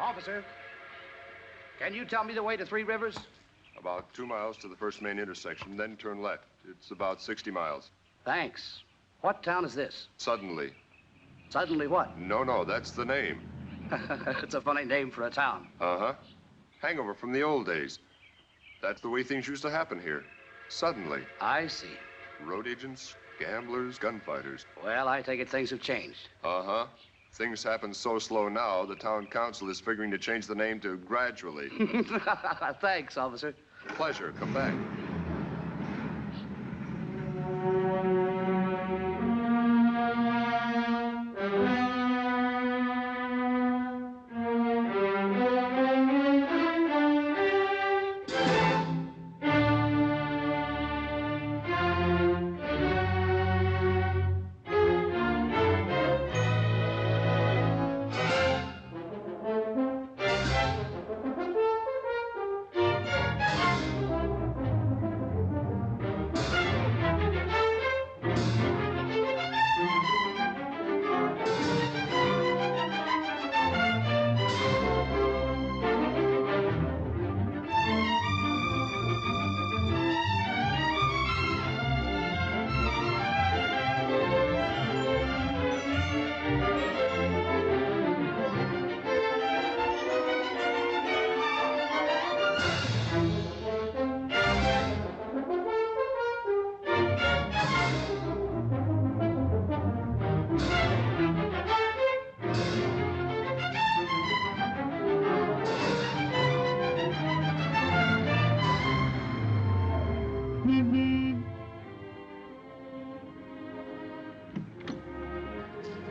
Officer, can you tell me the way to Three Rivers? About 2 miles to the first main intersection, then turn left. It's about 60 miles. Thanks. What town is this? Suddenly. Suddenly what? No, that's the name. It's a funny name for a town. Uh-huh. Hangover from the old days. That's the way things used to happen here. Suddenly. I see. Road agents, gamblers, gunfighters. Well, I take it things have changed. Uh-huh. Things happen so slow now, the town council is figuring to change the name to Gradually. Thanks, officer. Pleasure. Come back.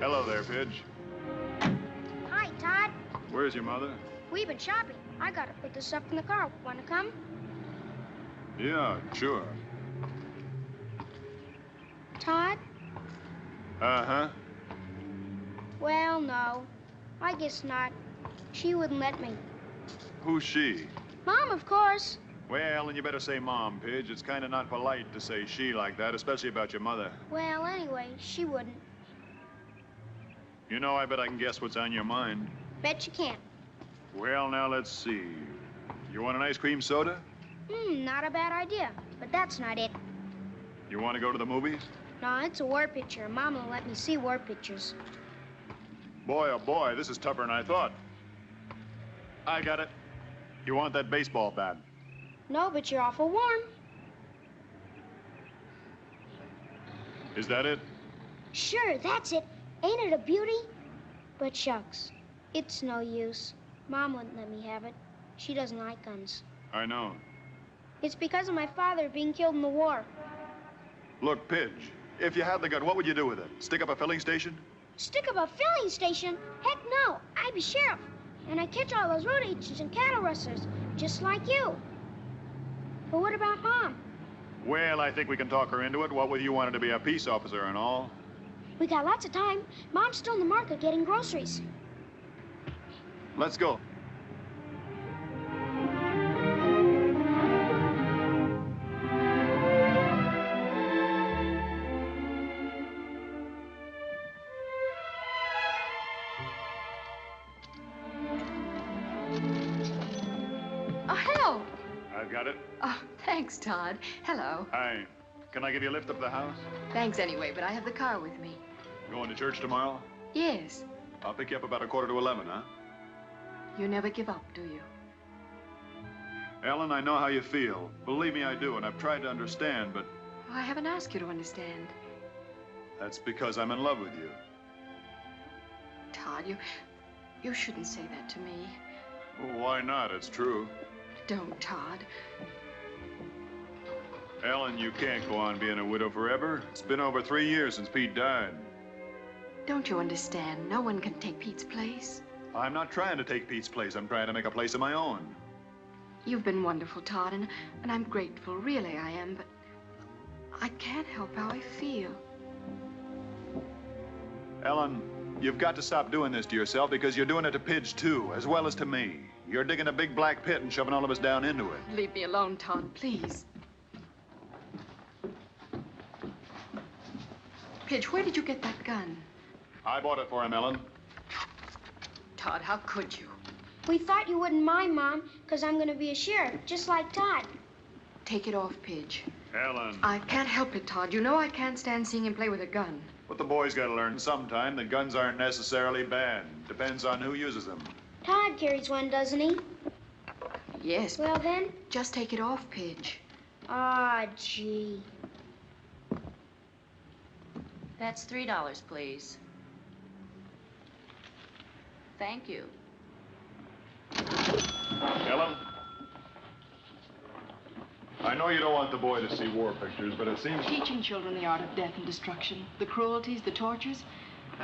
Hello there, Pidge. Hi, Todd. Where's your mother? We've been shopping. I gotta put this up in the car. Wanna come? Yeah, sure. Todd? Uh-huh. Well, no. I guess not. She wouldn't let me. Who's she? Mom, of course. Well, then you better say Mom, Pidge. It's kind of not polite to say she like that, especially about your mother. Well, anyway, she wouldn't. You know, I bet I can guess what's on your mind. Bet you can't. Well, now, let's see. You want an ice cream soda? Not a bad idea. But that's not it. You want to go to the movies? No, it's a war picture. Mom won't let me see war pictures. Boy, oh boy, this is tougher than I thought. I got it. You want that baseball bat? No, but you're awful warm. Is that it? Sure, that's it. Ain't it a beauty? But shucks, it's no use. Mom wouldn't let me have it. She doesn't like guns. I know. It's because of my father being killed in the war. Look, Pidge, if you had the gun, what would you do with it? Stick up a filling station? Stick up a filling station? Heck no. I'd be sheriff. And I'd catch all those road agents and cattle rustlers, just like you. But what about Mom? Well, I think we can talk her into it. What with you wanting to be a peace officer and all? We got lots of time. Mom's still in the market getting groceries. Let's go. Oh, hello. I've got it. Oh, thanks, Todd. Hello. Hi. Can I give you a lift up the house? Thanks anyway, but I have the car with me. Going to church tomorrow? Yes. I'll pick you up about 11:15, huh? You never give up, do you? Ellen, I know how you feel. Believe me, I do, and I've tried to understand, but Oh, I haven't asked you to understand. that's because I'm in love with you. Todd, you shouldn't say that to me. Well, why not? It's true. Don't, Todd. Ellen, you can't go on being a widow forever. It's been over 3 years since Pete died. Don't you understand? No one can take Pete's place. I'm not trying to take Pete's place. I'm trying to make a place of my own. You've been wonderful, Todd, and I'm grateful. Really, I am, but I can't help how I feel. Ellen, you've got to stop doing this to yourself because you're doing it to Pidge, too, as well as to me. You're digging a big black pit and shoving all of us down into it. Leave me alone, Todd, please. Pidge, where did you get that gun? I bought it for him, Ellen. Todd, how could you? We thought you wouldn't mind, Mom, because I'm going to be a sheriff, just like Todd. Take it off, Pidge. Helen. I can't help it, Todd. You know I can't stand seeing him play with a gun. But the boys got to learn sometime that guns aren't necessarily bad. Depends on who uses them. Todd carries one, doesn't he? Yes. Well, then? Just take it off, Pidge. Ah, gee. That's $3, please. Thank you. Helen? I know you don't want the boy to see war pictures, but it seems... Teaching children the art of death and destruction, the cruelties, the tortures.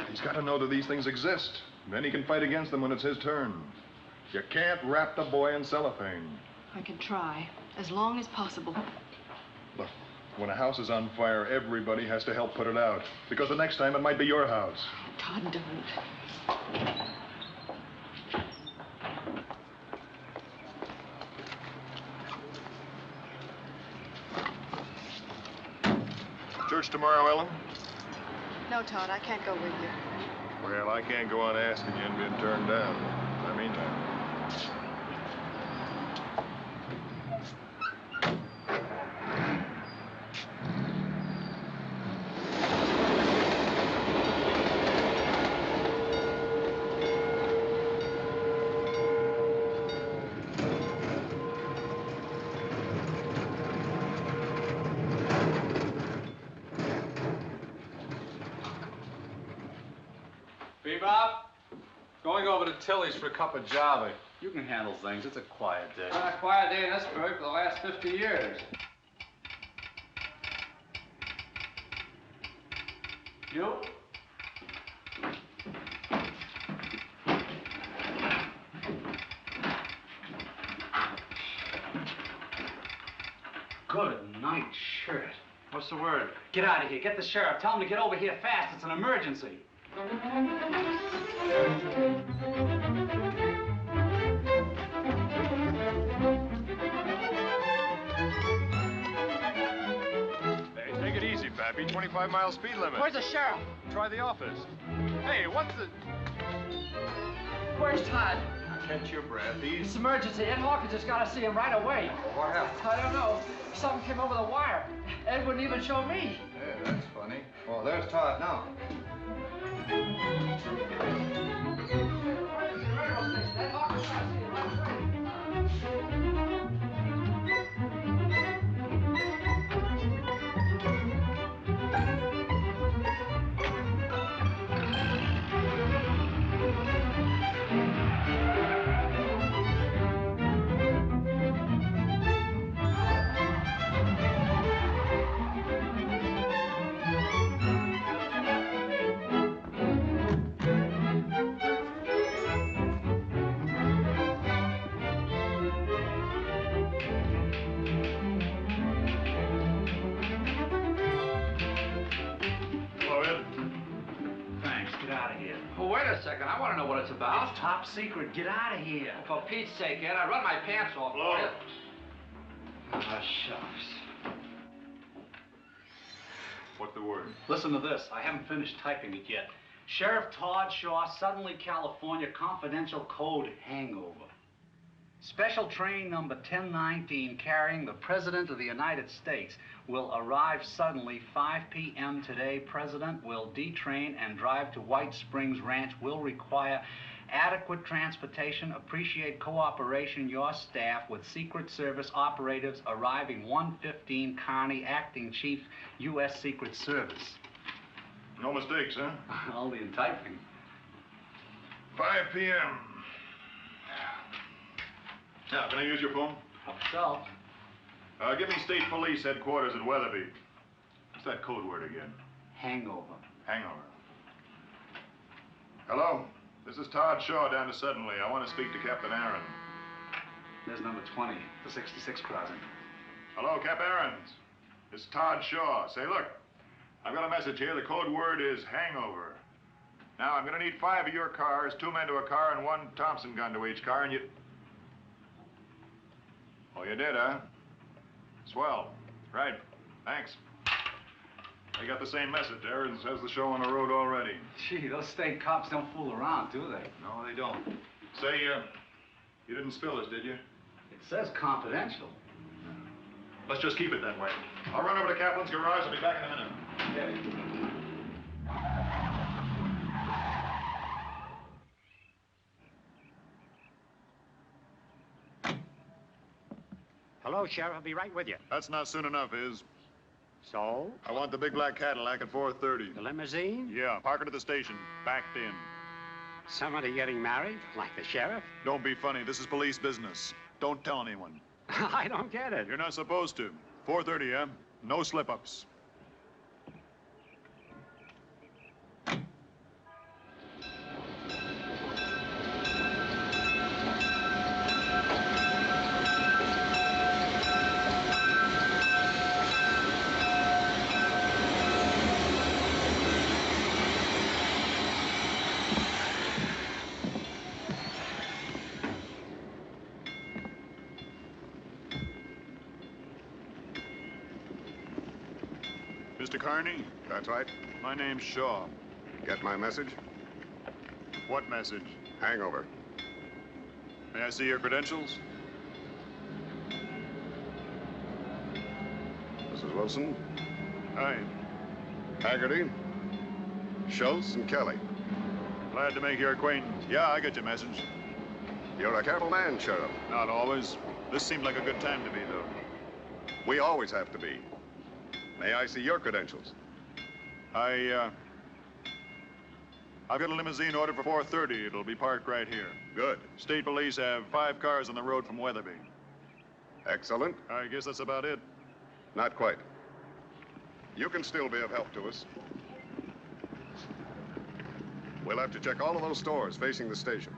He's got to know that these things exist. Then he can fight against them when it's his turn. You can't wrap the boy in cellophane. I can try, as long as possible. Look, when a house is on fire, everybody has to help put it out. Because the next time it might be your house. Todd, don't. Church tomorrow, Ellen? No, Todd, I can't go with you. Well, I can't go on asking you and being turned down. I mean that. Bebop, going over to Tilly's for a cup of Java. You can handle things. It's a quiet day. Been a quiet day in Esburg for the last 50 years. You? Good night, shirt. What's the word? Get out of here. Get the sheriff. Tell him to get over here fast. It's an emergency. Hey, take it easy, Pappy. 25-mile speed limit. Where's the sheriff? Try the office. Hey, what's the... Where's Todd? Catch your breath. It's emergency. Ed Hawkins has got to see him right away. What happened? I don't know. Something came over the wire. Ed wouldn't even show me. Yeah, that's funny. Well, there's Todd now. Ed Hawkins has got to see him right away. Well, wait a second. I want to know what it's about. It's top secret. Get out of here. For Pete's sake, Ed, I run my pants off for you. Ah, shucks. What's the word? Listen to this. I haven't finished typing it yet. Sheriff Todd Shaw, Suddenly, California, confidential code hangover. Special train number 1019 carrying the President of the United States will arrive suddenly 5 p.m. today. President will detrain and drive to White Springs Ranch. Will require adequate transportation. Appreciate cooperation. Your staff with Secret Service operatives arriving 115 Kearney, Acting Chief, U.S. Secret Service. No mistakes, huh? Only in typing. 5 p.m. Now, can I use your phone? Help yourself. Give me State Police Headquarters at Weatherby. What's that code word again? Hangover. Hangover. Hello? This is Todd Shaw down to Suddenly. I want to speak to Captain Aaron. There's number 20, the 66 crossing. Hello, Cap Aarons. It's Todd Shaw. Say, look, I've got a message here. The code word is hangover. Now, I'm going to need 5 of your cars, 2 men to a car, and 1 Thompson gun to each car, and you... Oh, you did, huh? Swell. Right. Thanks. They got the same message. Aarons has the show on the road already. Gee, those state cops don't fool around, do they? No, they don't. Say, You didn't spill this, did you? It says confidential. Let's just keep it that way. I'll run over to Kaplan's garage. I'll be back in a minute. Hello, Sheriff. I'll be right with you. That's not soon enough, is. So? I want the big black Cadillac at 4:30. The limousine? Yeah, park it at the station. Backed in. Somebody getting married? Like the sheriff? Don't be funny. This is police business. Don't tell anyone. I don't get it. You're not supposed to. 4:30, huh? No slip-ups. Mr. Carney? That's right. My name's Shaw. Get my message? What message? Hangover. May I see your credentials? Mrs. Wilson, Hi. Haggerty, Schultz, and Kelly. Glad to make your acquaintance. Yeah, I get your message. You're a careful man, Sheriff. Not always. This seemed like a good time to be, though. We always have to be. May I see your credentials? I've got a limousine ordered for 4:30. It'll be parked right here. Good. State police have 5 cars on the road from Weatherby. Excellent. I guess that's about it. Not quite. You can still be of help to us. We'll have to check all of those stores facing the station.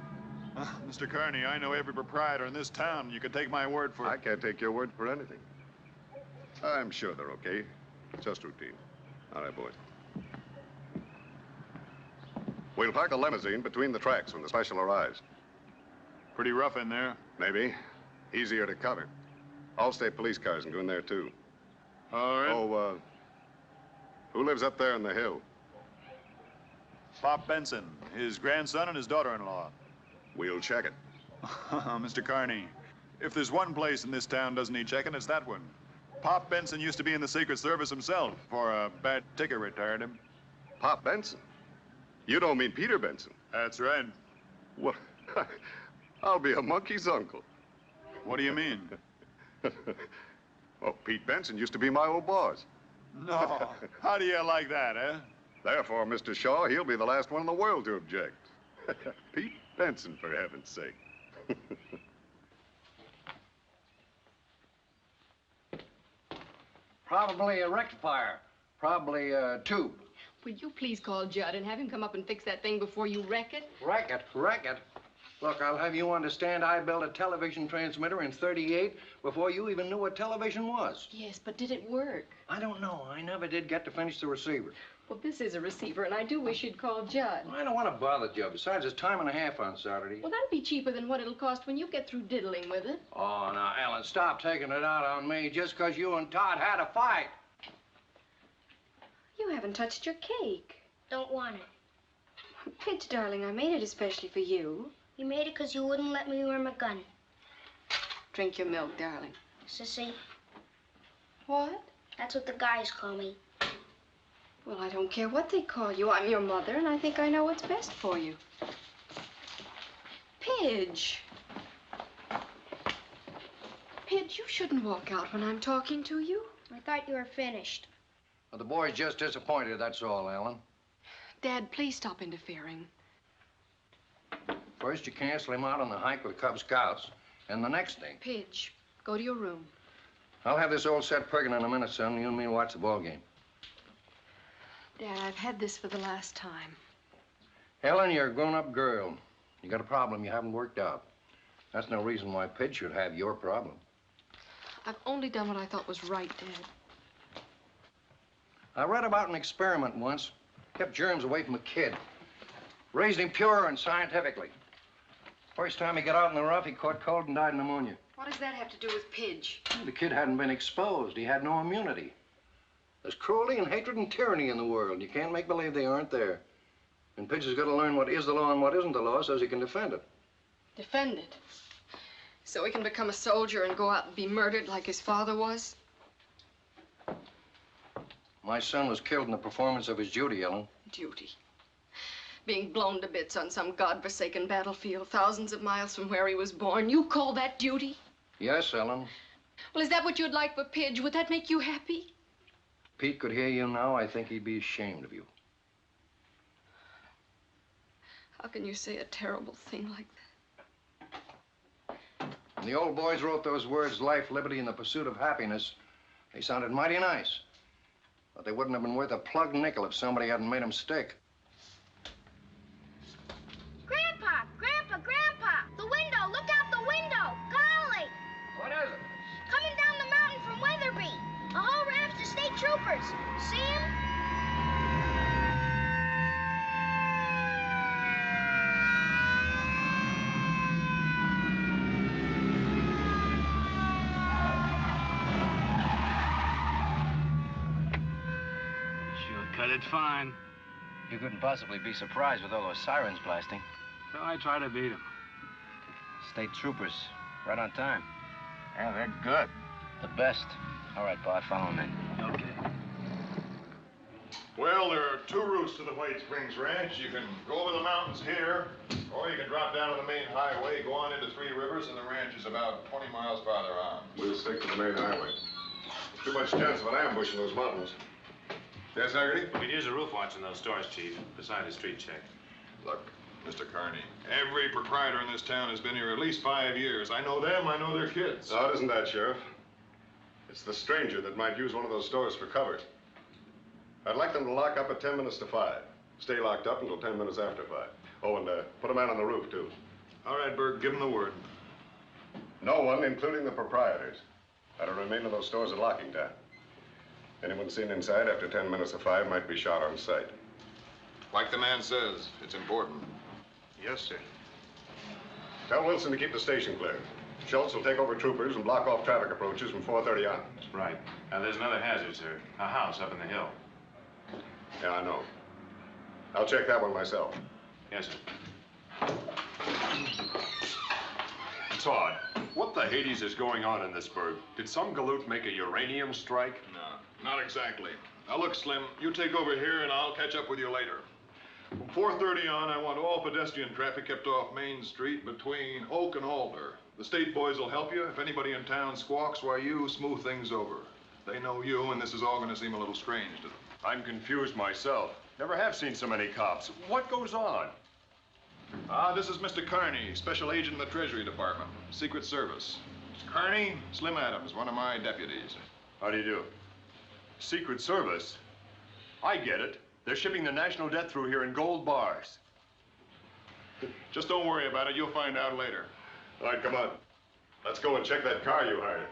Mr. Carney, I know every proprietor in this town. You can take my word for it. I can't take your word for anything. I'm sure they're okay. Just routine. All right, boys. We'll park the limousine between the tracks when the special arrives. Pretty rough in there. Maybe. Easier to cover. All state police cars can go in there, too. All right. Oh, who lives up there in the hill? Pop Benson, his grandson and his daughter-in-law. We'll check it. Mr. Carney, if there's one place in this town doesn't need checking, it's that one. Pop Benson used to be in the Secret Service himself. For a bad ticket retired him. Pop Benson? You don't mean Peter Benson? That's right. Well, I'll be a monkey's uncle. What do you mean? Oh, Pete Benson used to be my old boss. No. How do you like that, eh? Therefore, Mr. Shaw, he'll be the last one in the world to object. Pete Benson, for heaven's sake. Probably a rectifier. Probably a tube. Would you please call Judd and have him come up and fix that thing before you wreck it? Wreck it. Look, I'll have you understand I built a television transmitter in '38 before you even knew what television was. Yes, but did it work? I don't know. I never did get to finish the receiver. Well, this is a receiver, and I do wish you'd call Judd. I don't want to bother Joe. Besides, it's time and a half on Saturday. Well, that'll be cheaper than what it'll cost when you get through diddling with it. Oh, now, Ellen, stop taking it out on me just because you and Todd had a fight. You haven't touched your cake. Don't want it. Pitch, darling, I made it especially for you. You made it because you wouldn't let me wear my gun. Drink your milk, darling. Sissy, What? that's what the guys call me. Well, I don't care what they call you. I'm your mother, and I think I know what's best for you. Pidge. Pidge, you shouldn't walk out when I'm talking to you. I thought you were finished. Well, the boy's just disappointed, that's all, Ellen. Dad, please stop interfering. First, you cancel him out on the hike with Cub Scouts, and the next thing. Pidge, go to your room. I'll have this old set perking in a minute, son. You and me watch the ball game. Dad, I've had this for the last time. Ellen, you're a grown-up girl. You got a problem you haven't worked out. That's no reason why Pidge should have your problem. I've only done what I thought was right, Dad. I read about an experiment once. Kept germs away from a kid. Raised him pure and scientifically. First time he got out in the rough, he caught cold and died of pneumonia. What does that have to do with Pidge? The kid hadn't been exposed. He had no immunity. There's cruelty and hatred and tyranny in the world. You can't make believe they aren't there. And Pidge has got to learn what is the law and what isn't the law so he can defend it. Defend it. So he can become a soldier and go out and be murdered like his father was? My son was killed in the performance of his duty, Ellen. Duty. Being blown to bits on some godforsaken battlefield thousands of miles from where he was born. You call that duty? Yes, Ellen. Well, is that what you'd like for Pidge? Would that make you happy? Pete could hear you now, I think he'd be ashamed of you. How can you say a terrible thing like that? When the old boys wrote those words, life, liberty, and the pursuit of happiness, they sounded mighty nice. But they wouldn't have been worth a plugged nickel if somebody hadn't made them stick. Grandpa! Grandpa! Grandpa! The window! Look out the window! Golly! What is it? Coming down the mountain from Weatherby. A whole raft of state troopers. See 'em? Cut it fine. You couldn't possibly be surprised with all those sirens blasting. So I try to beat him. State troopers, right on time. Yeah, they're good. The best. All right, Bart, follow me. Okay. Well, there are two routes to the White Springs Ranch. You can go over the mountains here, or you can drop down on the main highway, go on into Three Rivers, and the ranch is about 20 miles farther on. We'll stick to the main highway. Too much chance of an ambush in those mountains. Yes, Haggerty? We'd use a roof watch in those stores, Chief, beside a street check. Look, Mr. Carney, every proprietor in this town has been here at least 5 years. I know them, I know their kids. No, it isn't that, Sheriff. It's the stranger that might use one of those stores for cover. I'd like them to lock up at 10 minutes to 5. Stay locked up until 10 minutes after 5. Oh, and put a man on the roof, too. All right, Berg, give them the word. No one, including the proprietors, that'll remain in those stores at locking time. Anyone seen inside after 10 minutes of 5 might be shot on sight. Like the man says, it's important. Yes, sir. Tell Wilson to keep the station clear. Schultz will take over troopers and block off traffic approaches from 4:30 on. Right. Now, there's another hazard, sir. A house up in the hill. Yeah, I know. I'll check that one myself. Yes, sir. Todd, what the Hades is going on in this burg? Did some galoot make a uranium strike? No, not exactly. Now, look, Slim, you take over here, and I'll catch up with you later. From 4:30 on, I want all pedestrian traffic kept off Main Street between Oak and Alder. The state boys will help you. If anybody in town squawks, why, you smooth things over. They know you, and this is all going to seem a little strange to them. I'm confused myself. Never have seen so many cops. What goes on? This is Mr. Carney, Special Agent in the Treasury Department, Secret Service. Mr. Carney, Slim Adams, one of my deputies. How do you do? Secret Service? I get it. They're shipping the national debt through here in gold bars. Just don't worry about it. You'll find out later. All right, come on. Let's go and check that car you hired.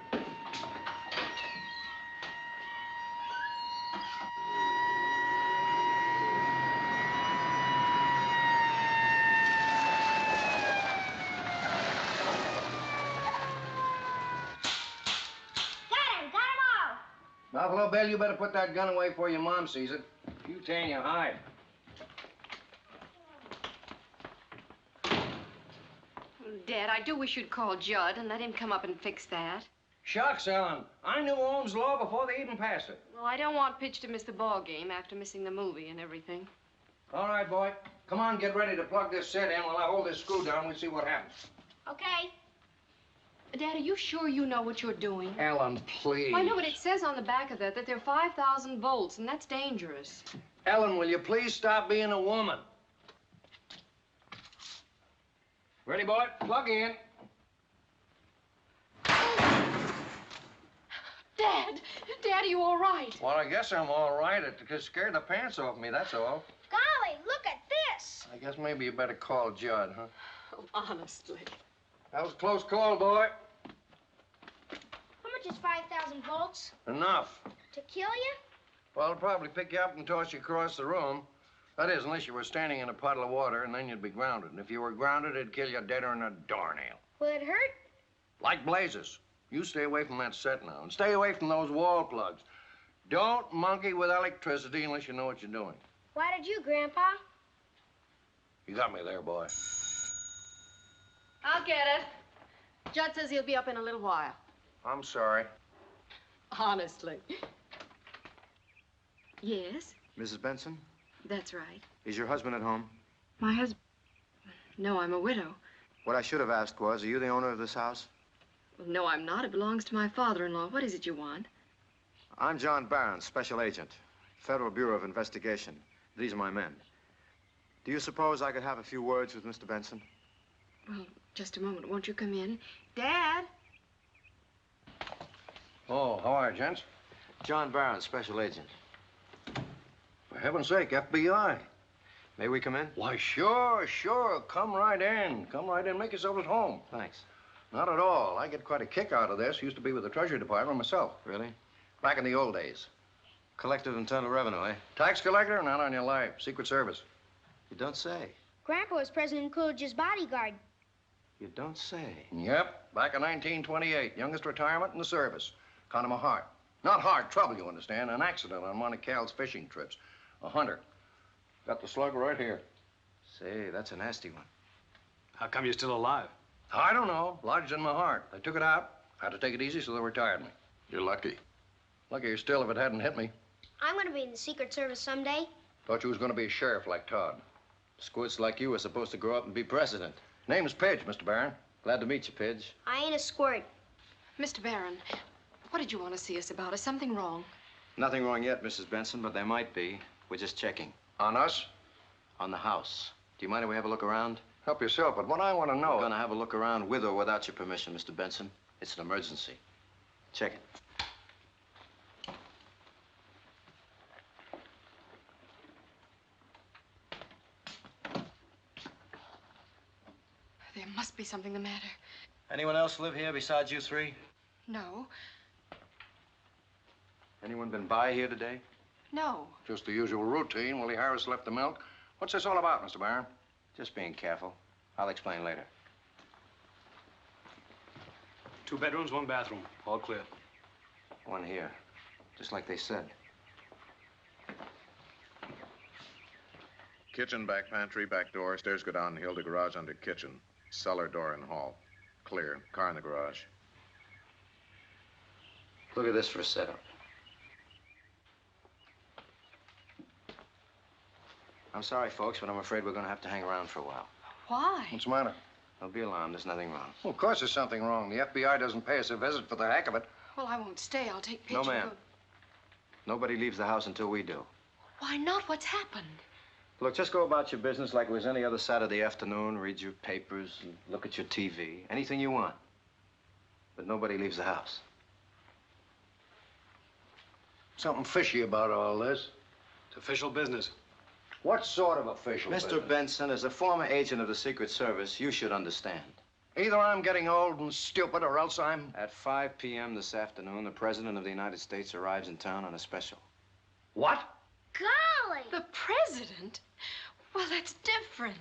Buffalo Bill, you better put that gun away before your mom sees it. You tan your hide. Dad, I do wish you'd call Judd and let him come up and fix that. Shucks, Ellen. I knew Ohm's law before they even passed it. Well, I don't want Pitch to miss the ball game after missing the movie and everything. All right, boy. Come on, get ready to plug this set in while I hold this screw down. We'll see what happens. Okay. Dad, are you sure you know what you're doing? Ellen, please. Well, I know, but it says on the back of that there are 5,000 volts, and that's dangerous. Ellen, will you please stop being a woman? Ready, boy? Plug in. Dad! Dad, are you all right? Well, I guess I'm all right. It just scared the pants off me, that's all. Golly, look at this. I guess maybe you better call Judd, huh? Oh, honestly. That was a close call, boy. How much is 5,000 volts? Enough. To kill you? Well, it'll probably pick you up and toss you across the room. That is, unless you were standing in a puddle of water, and then you'd be grounded. And if you were grounded, it'd kill you deader than a doornail. Will it hurt? Like blazes. You stay away from that set now, and stay away from those wall plugs. Don't monkey with electricity unless you know what you're doing. Why did you, Grandpa? You got me there, boy. I'll get it. Judd says he'll be up in a little while. I'm sorry. Honestly. Yes, Mrs. Benson, that's right. is your husband at home? My husband... No, I'm a widow. What I should have asked was, are you the owner of this house? Well, no, I'm not. It belongs to my father-in-law. What is it you want? I'm John Barron, Special Agent, Federal Bureau of Investigation. These are my men. Do you suppose I could have a few words with Mr. Benson? Well, just a moment. Won't you come in? Dad? Oh, how are you, gents? John Barron, Special Agent. For heaven's sake, FBI. May we come in? Why, sure, sure. Come right in. Come right in. Make yourself at home. Thanks. Not at all. I get quite a kick out of this. Used to be with the Treasury Department myself. Really? Back in the old days. Collector of Internal Revenue, eh? Tax collector? Not on your life. Secret Service. You don't say. Grandpa was President Coolidge's bodyguard. You don't say. Yep. Back in 1928. Youngest retirement in the service. Kind of a heart. Not heart trouble, you understand. An accident on one of Cal's fishing trips. A hunter. Got the slug right here. Say, that's a nasty one. How come you're still alive? I don't know. Lodged in my heart. They took it out. Had to take it easy, so they retired me. You're lucky. Luckier still if it hadn't hit me. I'm going to be in the Secret Service someday. Thought you was going to be a sheriff like Todd. Squirts like you are supposed to grow up and be president. Name's Pidge, Mr. Barron. Glad to meet you, Pidge. I ain't a squirt. Mr. Barron, what did you want to see us about? Is something wrong? Nothing wrong yet, Mrs. Benson, but there might be. We're just checking. On us? On the house. Do you mind if we have a look around? Help yourself, but what I want to know... We're gonna have a look around with or without your permission, Mr. Benson. It's an emergency. Check it. There must be something the matter. Anyone else live here besides you three? No. Anyone been by here today? No. Just the usual routine. Willie Harris left the milk. What's this all about, Mr. Barron? Just being careful. I'll explain later. 2 bedrooms, 1 bathroom. All clear. One here. Just like they said. Kitchen, back pantry, back door. Stairs go downhill to garage under kitchen. Cellar door in hall. Clear. Car in the garage. Look at this for a setup. I'm sorry, folks, but I'm afraid we're going to have to hang around for a while. Why? What's the matter? Don't be alarmed. There's nothing wrong. Well, of course there's something wrong. The FBI doesn't pay us a visit for the heck of it. Well, I won't stay. I'll take No, pictures. ma'am. Nobody leaves the house until we do. Why not? What's happened? Look, just go about your business like it was any other Saturday afternoon. Read your papers and look at your TV. Anything you want. But nobody leaves the house. Something fishy about all this. It's official business. What sort of official Mr. business? Benson, as a former agent of the Secret Service, you should understand. Either I'm getting old and stupid or else I'm... At 5 p.m. this afternoon, the President of the United States arrives in town on a special. What? Golly! The president? Well, that's different.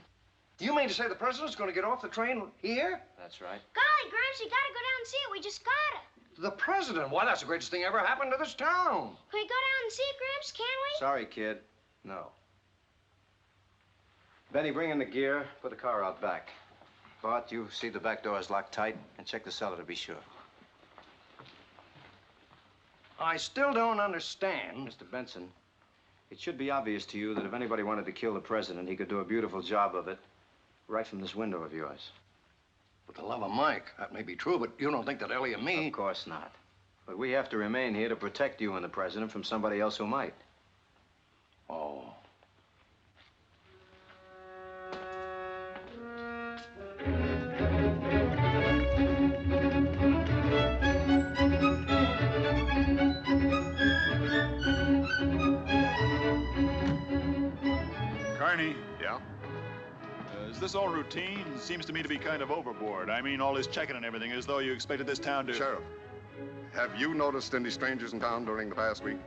You mean to say the president's going to get off the train here? That's right. Golly, Gramps, you gotta go down and see it. We just gotta. The president? Why, that's the greatest thing ever happened to this town. Can we go down and see it, Gramps? Can we? Sorry, kid. No. Benny, bring in the gear. Put the car out back. Bart, you see the back door is locked tight, and check the cellar to be sure. I still don't understand. Mr. Benson, it should be obvious to you that if anybody wanted to kill the president, he could do a beautiful job of it right from this window of yours. With the love of Mike, that may be true, but you don't think that Ellie and me... Of course not. But we have to remain here to protect you and the president from somebody else who might. Oh. Carney, Yeah? is this all routine? Seems to me to be kind of overboard. I mean, all this checking and everything, as though you expected this town to... Sheriff, have you noticed any strangers in town during the past week?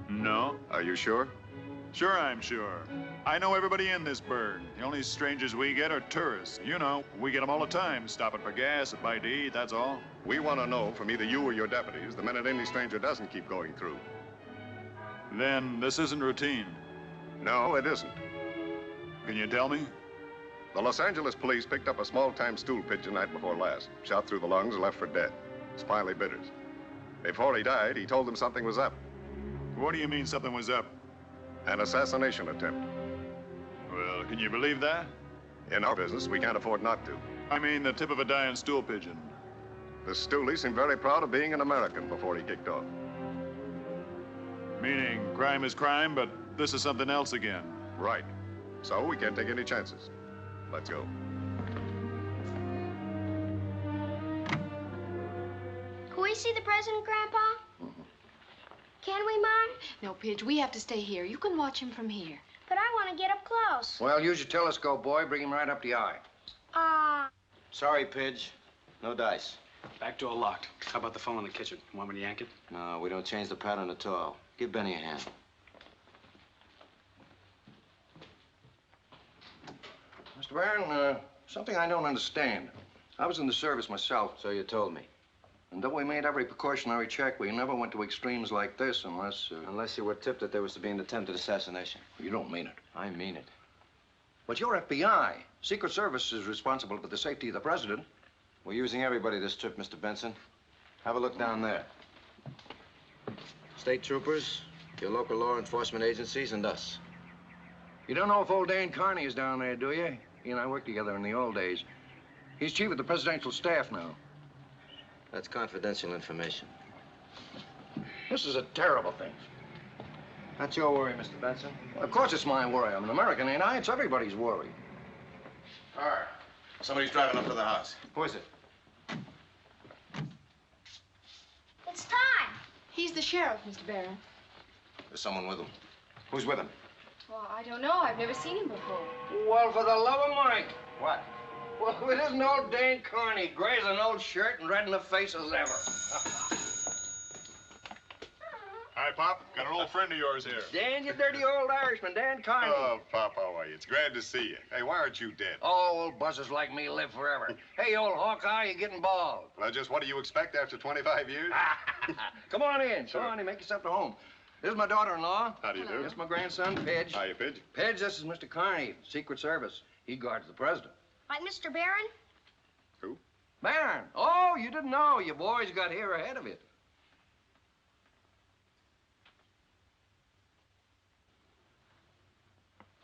No. Are you sure? Sure, I'm sure. I know everybody in this burg. The only strangers we get are tourists. You know, we get them all the time, stopping for gas and bite to eat, that's all. We want to know from either you or your deputies the minute any stranger doesn't keep going through. Then this isn't routine. No, it isn't. Can you tell me? The Los Angeles police picked up a small-time stool pigeon night before last. Shot through the lungs and left for dead. Smiley Bitters. Before he died, he told them something was up. What do you mean something was up? An assassination attempt. Well, can you believe that? In our business, we can't afford not to. I mean the tip of a dying stool pigeon. The stoolie seemed very proud of being an American before he kicked off. Meaning crime is crime, but this is something else again. Right. So we can't take any chances. Let's go. Can we see the president, Grandpa? Can we, Mom? No, Pidge, we have to stay here. You can watch him from here. But I want to get up close. Well, use your telescope, boy. Bring him right up the eye. Sorry, Pidge. No dice. Back door locked. How about the phone in the kitchen? Want me to yank it? No, we don't change the pattern at all. Give Benny a hand. Mr. Barron, something I don't understand. I was in the service myself. So you told me. And though we made every precautionary check, we never went to extremes like this unless... Unless you were tipped that there was to be an attempted assassination. You don't mean it. I mean it. But you're FBI. Secret Service is responsible for the safety of the president. We're using everybody this trip, Mr. Benson. Have a look down there. State troopers, your local law enforcement agencies, and us. You don't know if old Dan Carney is down there, do you? He and I worked together in the old days. He's chief of the presidential staff now. That's confidential information. This is a terrible thing. Not your worry, Mr. Benson. Well, of course it's my worry. I'm an American, ain't I? It's everybody's worry. Car. Somebody's driving up to the house. Who is it? It's time. He's the sheriff, Mr. Barron. There's someone with him. Who's with him? Well, I don't know. I've never seen him before. Well, for the love of Mike. What? Well, it isn't old Dan Carney, gray as an old shirt and red in the face as ever. Hi, Pop. Got an old friend of yours here. Dan, you dirty old Irishman, Dan Carney. Oh, Pop, how are you? It's glad to see you. Hey, why aren't you dead? Oh, old buzzers like me live forever. Hey, old Hawkeye, you're getting bald. Well, just what do you expect after 25 years? Come on in. Sure. Come on in, make yourself at home. This is my daughter-in-law. How do you do? This is my grandson, Pidge. Hiya, Pidge. Pidge, this is Mr. Carney, Secret Service. He guards the president. Like Mr. Barron? Who? Barron. Oh, you didn't know. You boys got here ahead of it.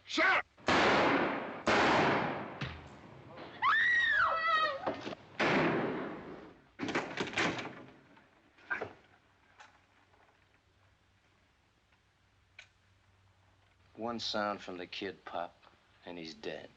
Shut up! One sound from the kid, Pop, and he's dead.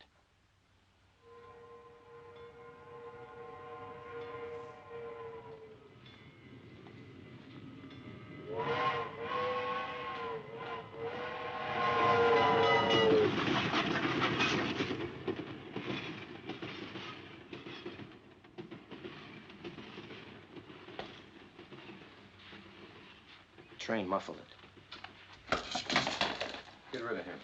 Train muffled it. Get rid of him.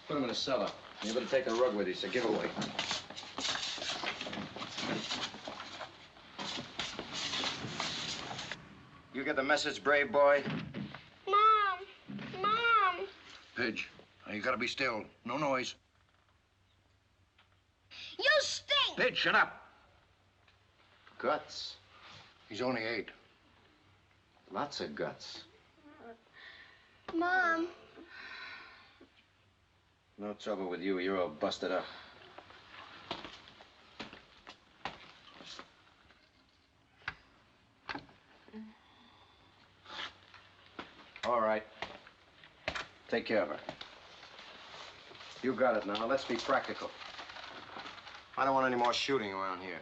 Put him in a cellar. You better take a rug with you, so give away. You get the message, brave boy? Mom! Mom! Pidge, now you gotta be still. No noise. You stink! Pidge, shut up. Guts. He's only 8. Lots of guts. Mom. No trouble with you. You're all busted up. All right. Take care of her. You got it now. Let's be practical. I don't want any more shooting around here.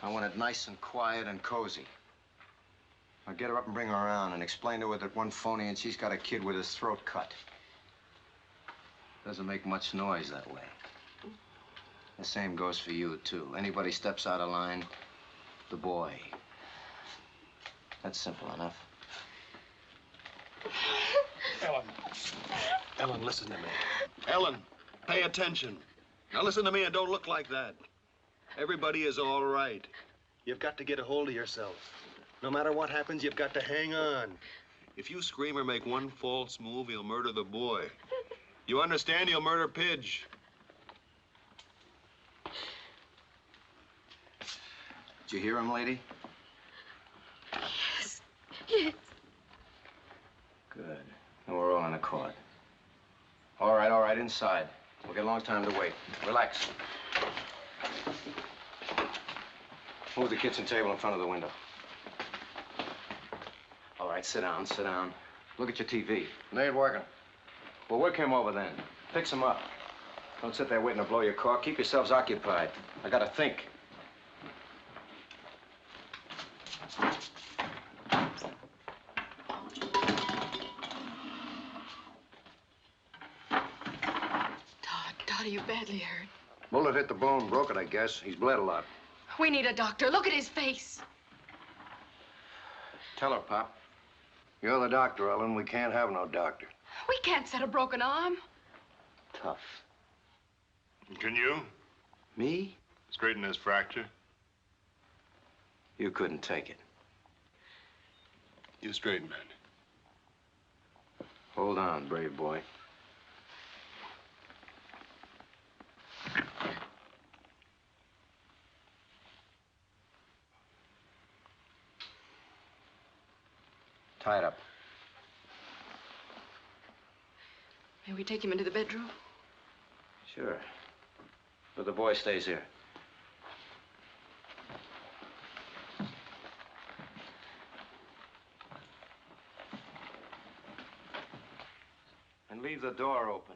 I want it nice and quiet and cozy. I'll get her up and bring her around and explain to her that one phony and she's got a kid with his throat cut. Doesn't make much noise that way. The same goes for you, too. Anybody steps out of line, the boy. That's simple enough. Ellen, listen to me. Ellen, pay attention. Now listen to me and don't look like that. Everybody is all right. You've got to get a hold of yourself. No matter what happens, you've got to hang on. If you scream or make one false move, he'll murder the boy. You understand? He'll murder Pidge. Did you hear him, lady? Yes. Yes. Good. Now we're all in accord. All right, inside. We'll get a long time to wait. Relax. Move the kitchen table in front of the window. All right, sit down, sit down. Look at your TV. It ain't working. Well, work him over then. Fix him up. Don't sit there waiting to blow your cork. Keep yourselves occupied. I gotta think. Todd, are you badly hurt? Bullet hit the bone, broke it, I guess. He's bled a lot. We need a doctor. Look at his face. Tell her, Pop. You're the doctor, Ellen. We can't have no doctor. We can't set a broken arm. Tough. Can you? Me? Straighten this fracture? You couldn't take it. You straighten it. Hold on, brave boy. Tie it up. May we take him into the bedroom? Sure. But the boy stays here. And leave the door open.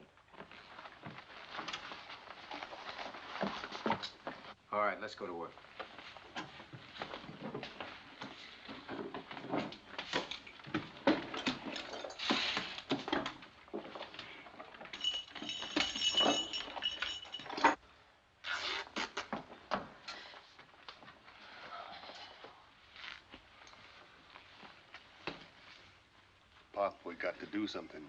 All right, let's go to work. Pop, we got to do something.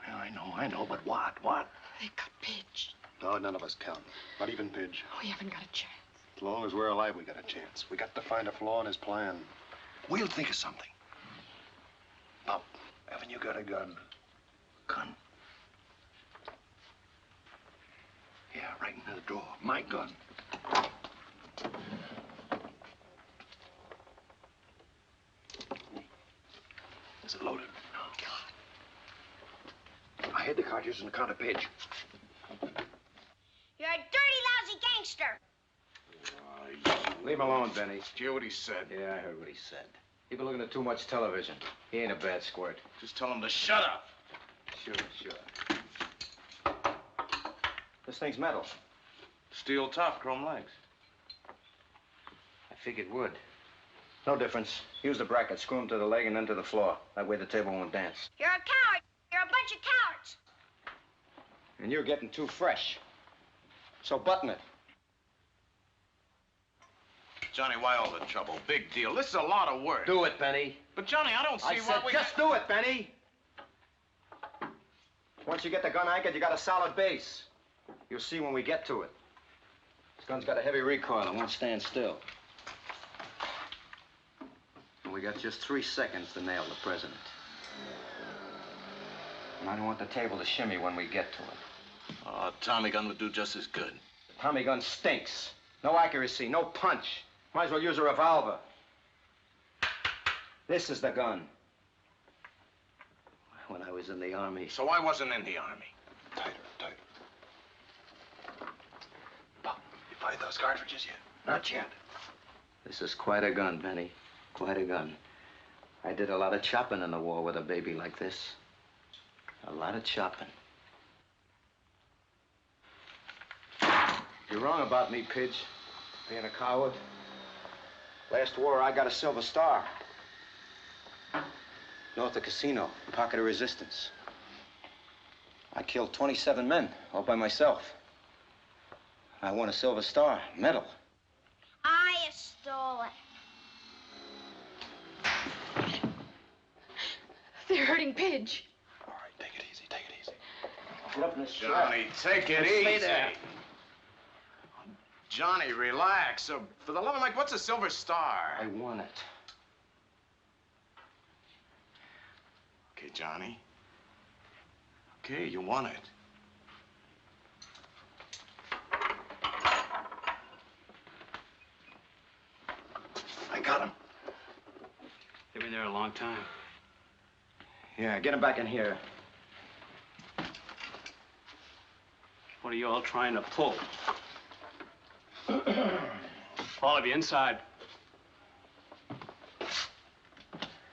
Yeah, I know, but what? What? They got Pidge. No, none of us count. Not even Pidge. We haven't got a chance. As long as we're alive, we got a chance. We got to find a flaw in his plan. We'll think of something. Pop, haven't you got a gun? Gun? Yeah, right in the drawer. My gun. Is it loaded? No. God. I hid the cartridge in the counter page. You're a dirty, lousy gangster. Leave him alone, Benny. Did you hear what he said? Yeah, I heard what he said. He's been looking at too much television. He ain't a bad squirt. Just tell him to shut up. Sure. This thing's metal. Steel top, chrome legs. I figured wood. No difference. Use the bracket, screw him to the leg and then to the floor. That way the table won't dance. You're a coward. You're a bunch of cowards. And you're getting too fresh. So button it. Johnny, why all the trouble? Big deal. This is a lot of work. Do it, Benny. But, Johnny, I don't see I said why we... just do it, Benny. Once you get the gun anchored, you got a solid base. You'll see when we get to it. This gun's got a heavy recoil. It won't stand still. And we got just 3 seconds to nail the president. And I don't want the table to shimmy when we get to it. Oh, a Tommy gun would do just as good. The Tommy gun stinks. No accuracy, no punch. Might as well use a revolver. This is the gun. When I was in the Army. So I wasn't in the Army. Tighter. Pop, you find those cartridges yet? Not yet. This is quite a gun, Benny. Quite a gun. I did a lot of chopping in the war with a baby like this. A lot of chopping. You're wrong about me, Pidge. Being a coward. Last war, I got a Silver Star. North of Casino, pocket of resistance. I killed 27 men, all by myself. I won a Silver Star, medal. I stole it. They're hurting Pidge. All right, take it easy. Get up in this chair. Johnny, take it Stay easy. there. Johnny, relax. For the love of Mike, what's a Silver Star? I won it. Okay, Johnny. Okay, you won it. got him. They've been there a long time. Yeah, get him back in here. What are you all trying to pull? All of you inside.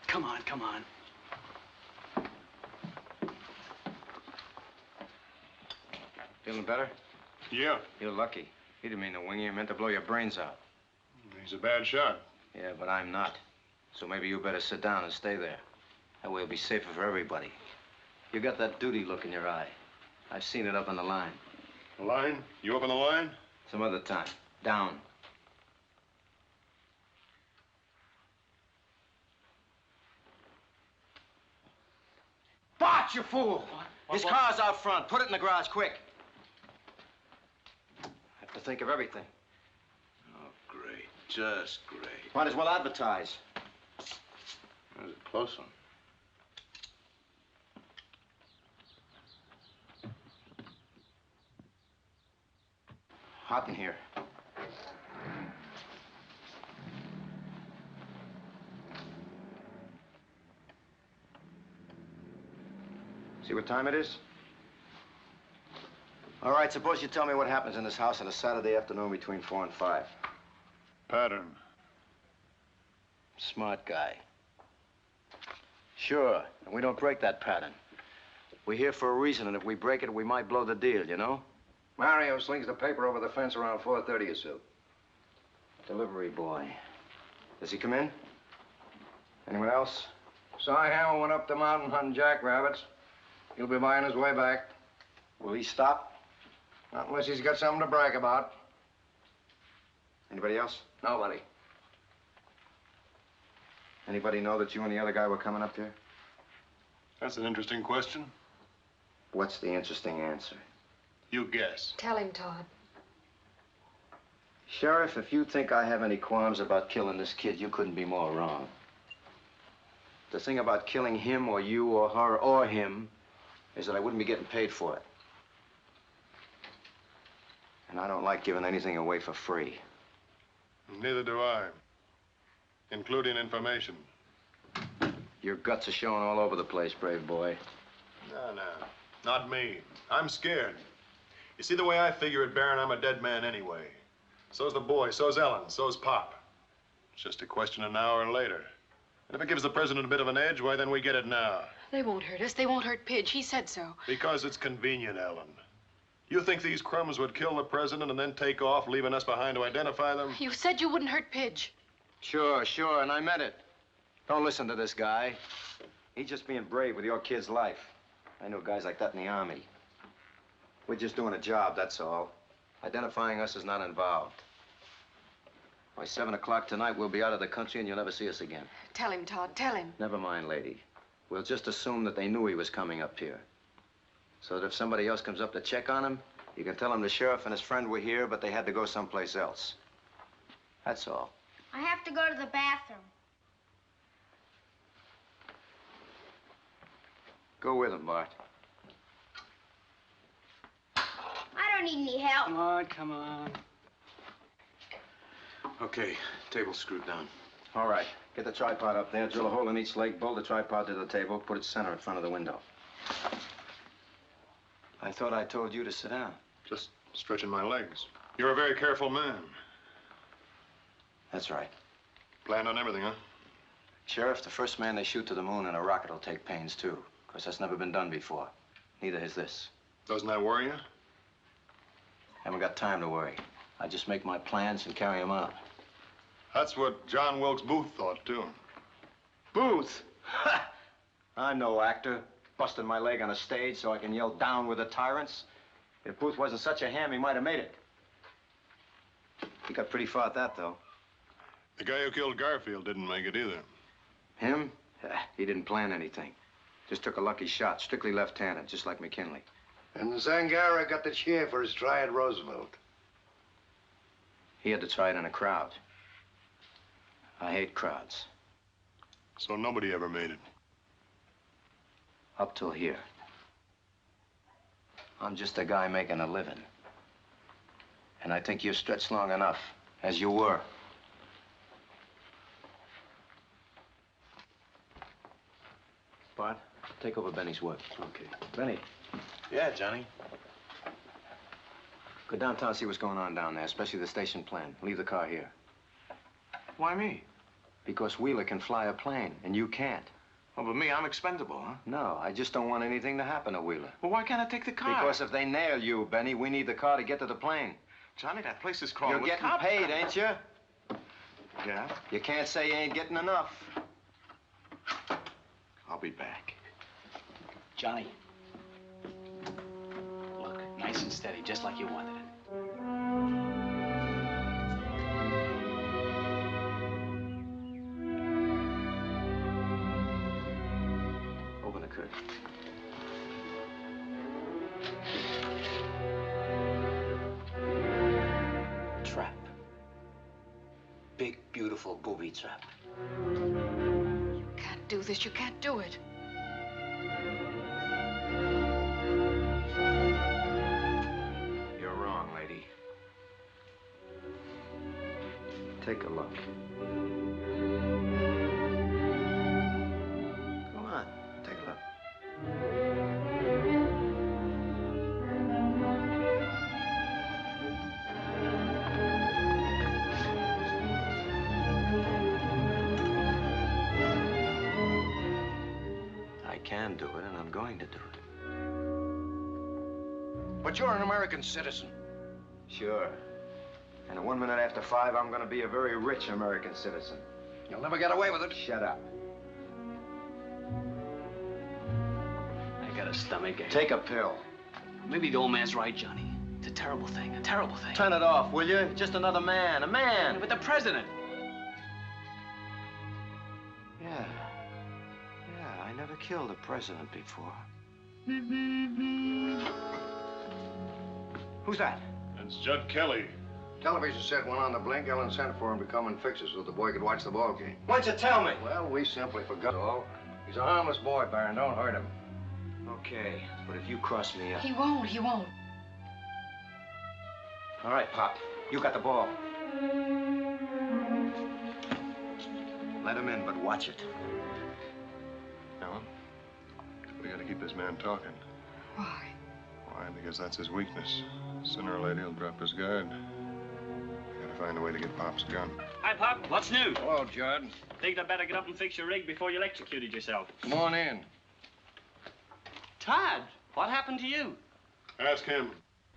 Come on, come on. Feeling better? Yeah. You're lucky. He didn't mean to wing you. He meant to blow your brains out. He's a bad shot. Yeah, but I'm not. So maybe you better sit down and stay there. That way it'll be safer for everybody. You got that duty look in your eye. I've seen it up on the line. The line? You up on the line? Some other time. Down. Bart, you fool! His car's out front. Put it in the garage, quick. I have to think of everything. Oh, great. Just great. Might as well advertise. That was a close one. Hot in here. See what time it is? All right, suppose you tell me what happens in this house on a Saturday afternoon between 4 and 5. Pattern. Smart guy. Sure, and we don't break that pattern. We're here for a reason, and if we break it, we might blow the deal, you know? Mario slings the paper over the fence around 4:30 or so. Delivery boy. Does he come in? Anyone else? Cy Hammer went up the mountain hunting jackrabbits. He'll be by on his way back. Will he stop? Not unless he's got something to brag about. Anybody else? Nobody. Anybody know that you and the other guy were coming up here? That's an interesting question. What's the interesting answer? You guess. Tell him, Todd. Sheriff, if you think I have any qualms about killing this kid, you couldn't be more wrong. The thing about killing him or you or her or him is that I wouldn't be getting paid for it. And I don't like giving anything away for free. Neither do I. Including information. Your guts are showing all over the place, brave boy. No, no. Not me. I'm scared. You see, the way I figure it, Baron, I'm a dead man anyway. So's the boy, so's Ellen, so's Pop. It's just a question of an hour later. And if it gives the president a bit of an edge, why, then we get it now. They won't hurt us. They won't hurt Pidge. He said so. Because it's convenient, Ellen. You think these crumbs would kill the president and then take off, leaving us behind to identify them? You said you wouldn't hurt Pidge. Sure, sure, and I meant it. Don't listen to this guy. He's just being brave with your kid's life. I know guys like that in the Army. We're just doing a job, that's all. Identifying us is not involved. By 7 o'clock tonight, we'll be out of the country and you'll never see us again. Tell him, Todd. Tell him. Never mind, lady. We'll just assume that they knew he was coming up here. So that if somebody else comes up to check on him, you can tell him the sheriff and his friend were here, but they had to go someplace else. That's all. I have to go to the bathroom. Go with him, Bart. I don't need any help. Come on, come on. Okay, table's screwed down. All right. Get the tripod up there, drill a hole in each leg, bolt the tripod to the table, put it center in front of the window. I thought I told you to sit down. Just stretching my legs. You're a very careful man. That's right. Planned on everything, huh? Sheriff, the first man they shoot to the moon in a rocket will take pains, too. Of course, that's never been done before. Neither has this. Doesn't that worry you? Haven't got time to worry. I just make my plans and carry them out. That's what John Wilkes Booth thought, too. Booth? Ha! I'm no actor. Busting my leg on a stage so I can yell down with the tyrants. If Booth wasn't such a ham, he might have made it. He got pretty far at that, though. The guy who killed Garfield didn't make it either. Him? He didn't plan anything. Just took a lucky shot, strictly left-handed, just like McKinley. And Zangara got the cheer for his try at Roosevelt. He had to try it in a crowd. I hate crowds. So nobody ever made it. Up till here. I'm just a guy making a living. And I think you've stretched long enough, as you were. take over Benny's work. Okay. Benny, Yeah, Johnny. go downtown, see what's going on down there, especially the station plan. Leave the car here. Why me? Because Wheeler can fly a plane, and you can't. Oh, but me, I'm expendable, huh? No, I just don't want anything to happen to Wheeler. Well, why can't I take the car? Because if they nail you, Benny, we need the car to get to the plane. Johnny, that place is crawling You're with getting cops. paid, ain't you? Yeah? You can't say you ain't getting enough. I'll be back. Johnny. Look, nice and steady, just like you wanted it. Open the curtain. Trap. Big, beautiful booby trap. You can't do this. You can't do it. You're wrong, lady. Take a look. Go on, take a look. I can do it, and I'm going to do it. But you're an American citizen. Sure. And at 1 minute after 5, I'm going to be a very rich American citizen. You'll never get away with it. Shut up. I got a stomach ache. Take a pill. Maybe the old man's right, Johnny. It's a terrible thing, a terrible thing. Turn it off, will you? Just another man, a man. But the president. Yeah. Yeah, I never killed a president before. Who's that? It's Judd Kelly. Television set went on the blink. Ellen sent for him to come and fix it so the boy could watch the ball game. Why'd you tell me? Well, we simply forgot all. He's a harmless boy, Baron. Don't hurt him. Okay, but if you cross me up... He won't. He won't. All right, Pop. You got the ball. Let him in, but watch it. Ellen, we gotta keep this man talking. Why? Why? Because that's his weakness. Sooner or later, he'll drop his guard. We gotta find a way to get Pop's gun. Hi, Pop. What's new? Hello, Judd. Think I'd better get up and fix your rig before you electrocuted yourself. Come on in. Todd, what happened to you? Ask him.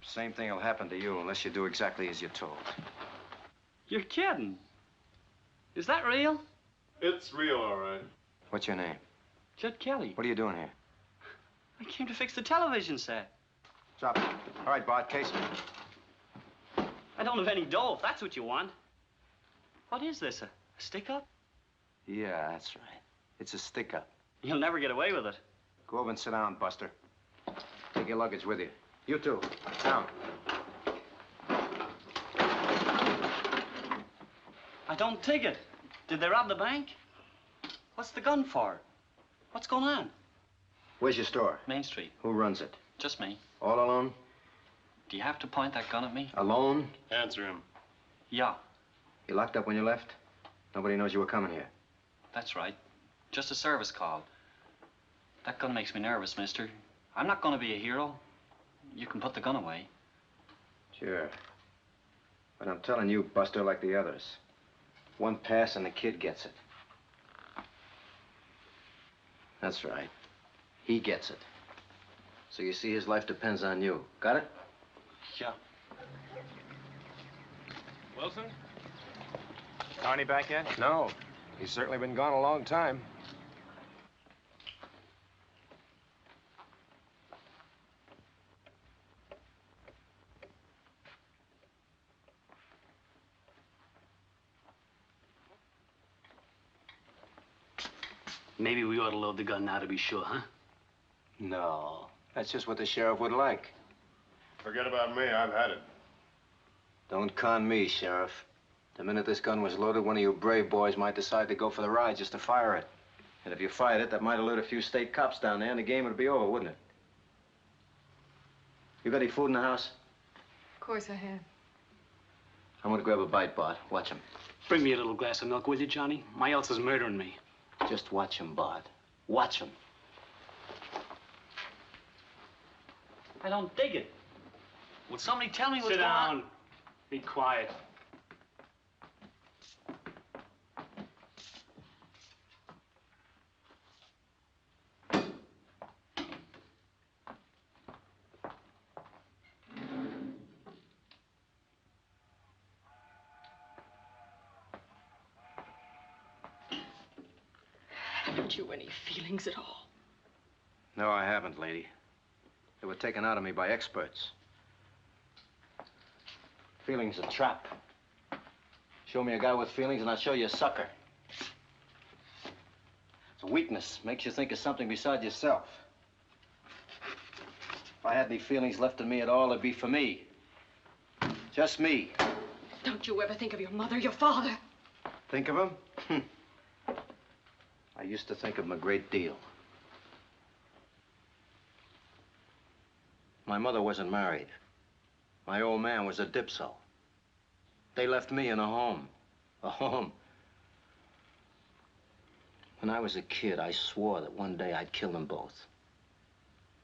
Same thing will happen to you unless you do exactly as you're told. You're kidding. Is that real? It's real, all right. What's your name? Judd Kelly. What are you doing here? I came to fix the television set. Drop it. All right, Bart, case me. I don't have any dough, if that's what you want. What is this, a stick-up? Yeah, that's right. It's a stick-up. You'll never get away with it. Go over and sit down, Buster. Take your luggage with you. You too. Down. I don't take it. Did they rob the bank? What's the gun for? What's going on? Where's your store? Main Street. Who runs it? Just me. All alone? Do you have to point that gun at me? Alone? Answer him. Yeah, You locked up when you left? Nobody knows you were coming here. that's right. Just a service call. That gun makes me nervous, mister. I'm not going to be a hero. You can put the gun away. Sure. But I'm telling you, Buster, like the others. One pass and the kid gets it. That's right. He gets it. So you see, his life depends on you. Got it? Yeah. Wilson? Carney back yet? No. He's certainly been gone a long time. Maybe we ought to load the gun now to be sure, huh? No. That's just what the sheriff would like. Forget about me. I've had it. Don't con me, Sheriff. The minute this gun was loaded, one of you brave boys might decide to go for the ride just to fire it. And if you fired it, that might alert a few state cops down there, and the game would be over, wouldn't it? You got any food in the house? Of course I have. I'm gonna grab a bite, Bart. Watch him. Bring me a little glass of milk, will you, Johnny? My else is murdering me. Just watch him, Bart. Watch him. I don't dig it. Will somebody tell me what's Sit going on? down. Be quiet. Haven't you any feelings at all? No, I haven't, lady. They were taken out of me by experts. Feelings a trap. Show me a guy with feelings and I'll show you a sucker. It's a weakness. Makes you think of something beside yourself. If I had any feelings left in me at all, it'd be for me. Just me. Don't you ever think of your mother, your father? Think of him? I used to think of him a great deal. My mother wasn't married. My old man was a dipso. They left me in a home. A home. When I was a kid, I swore that one day I'd kill them both.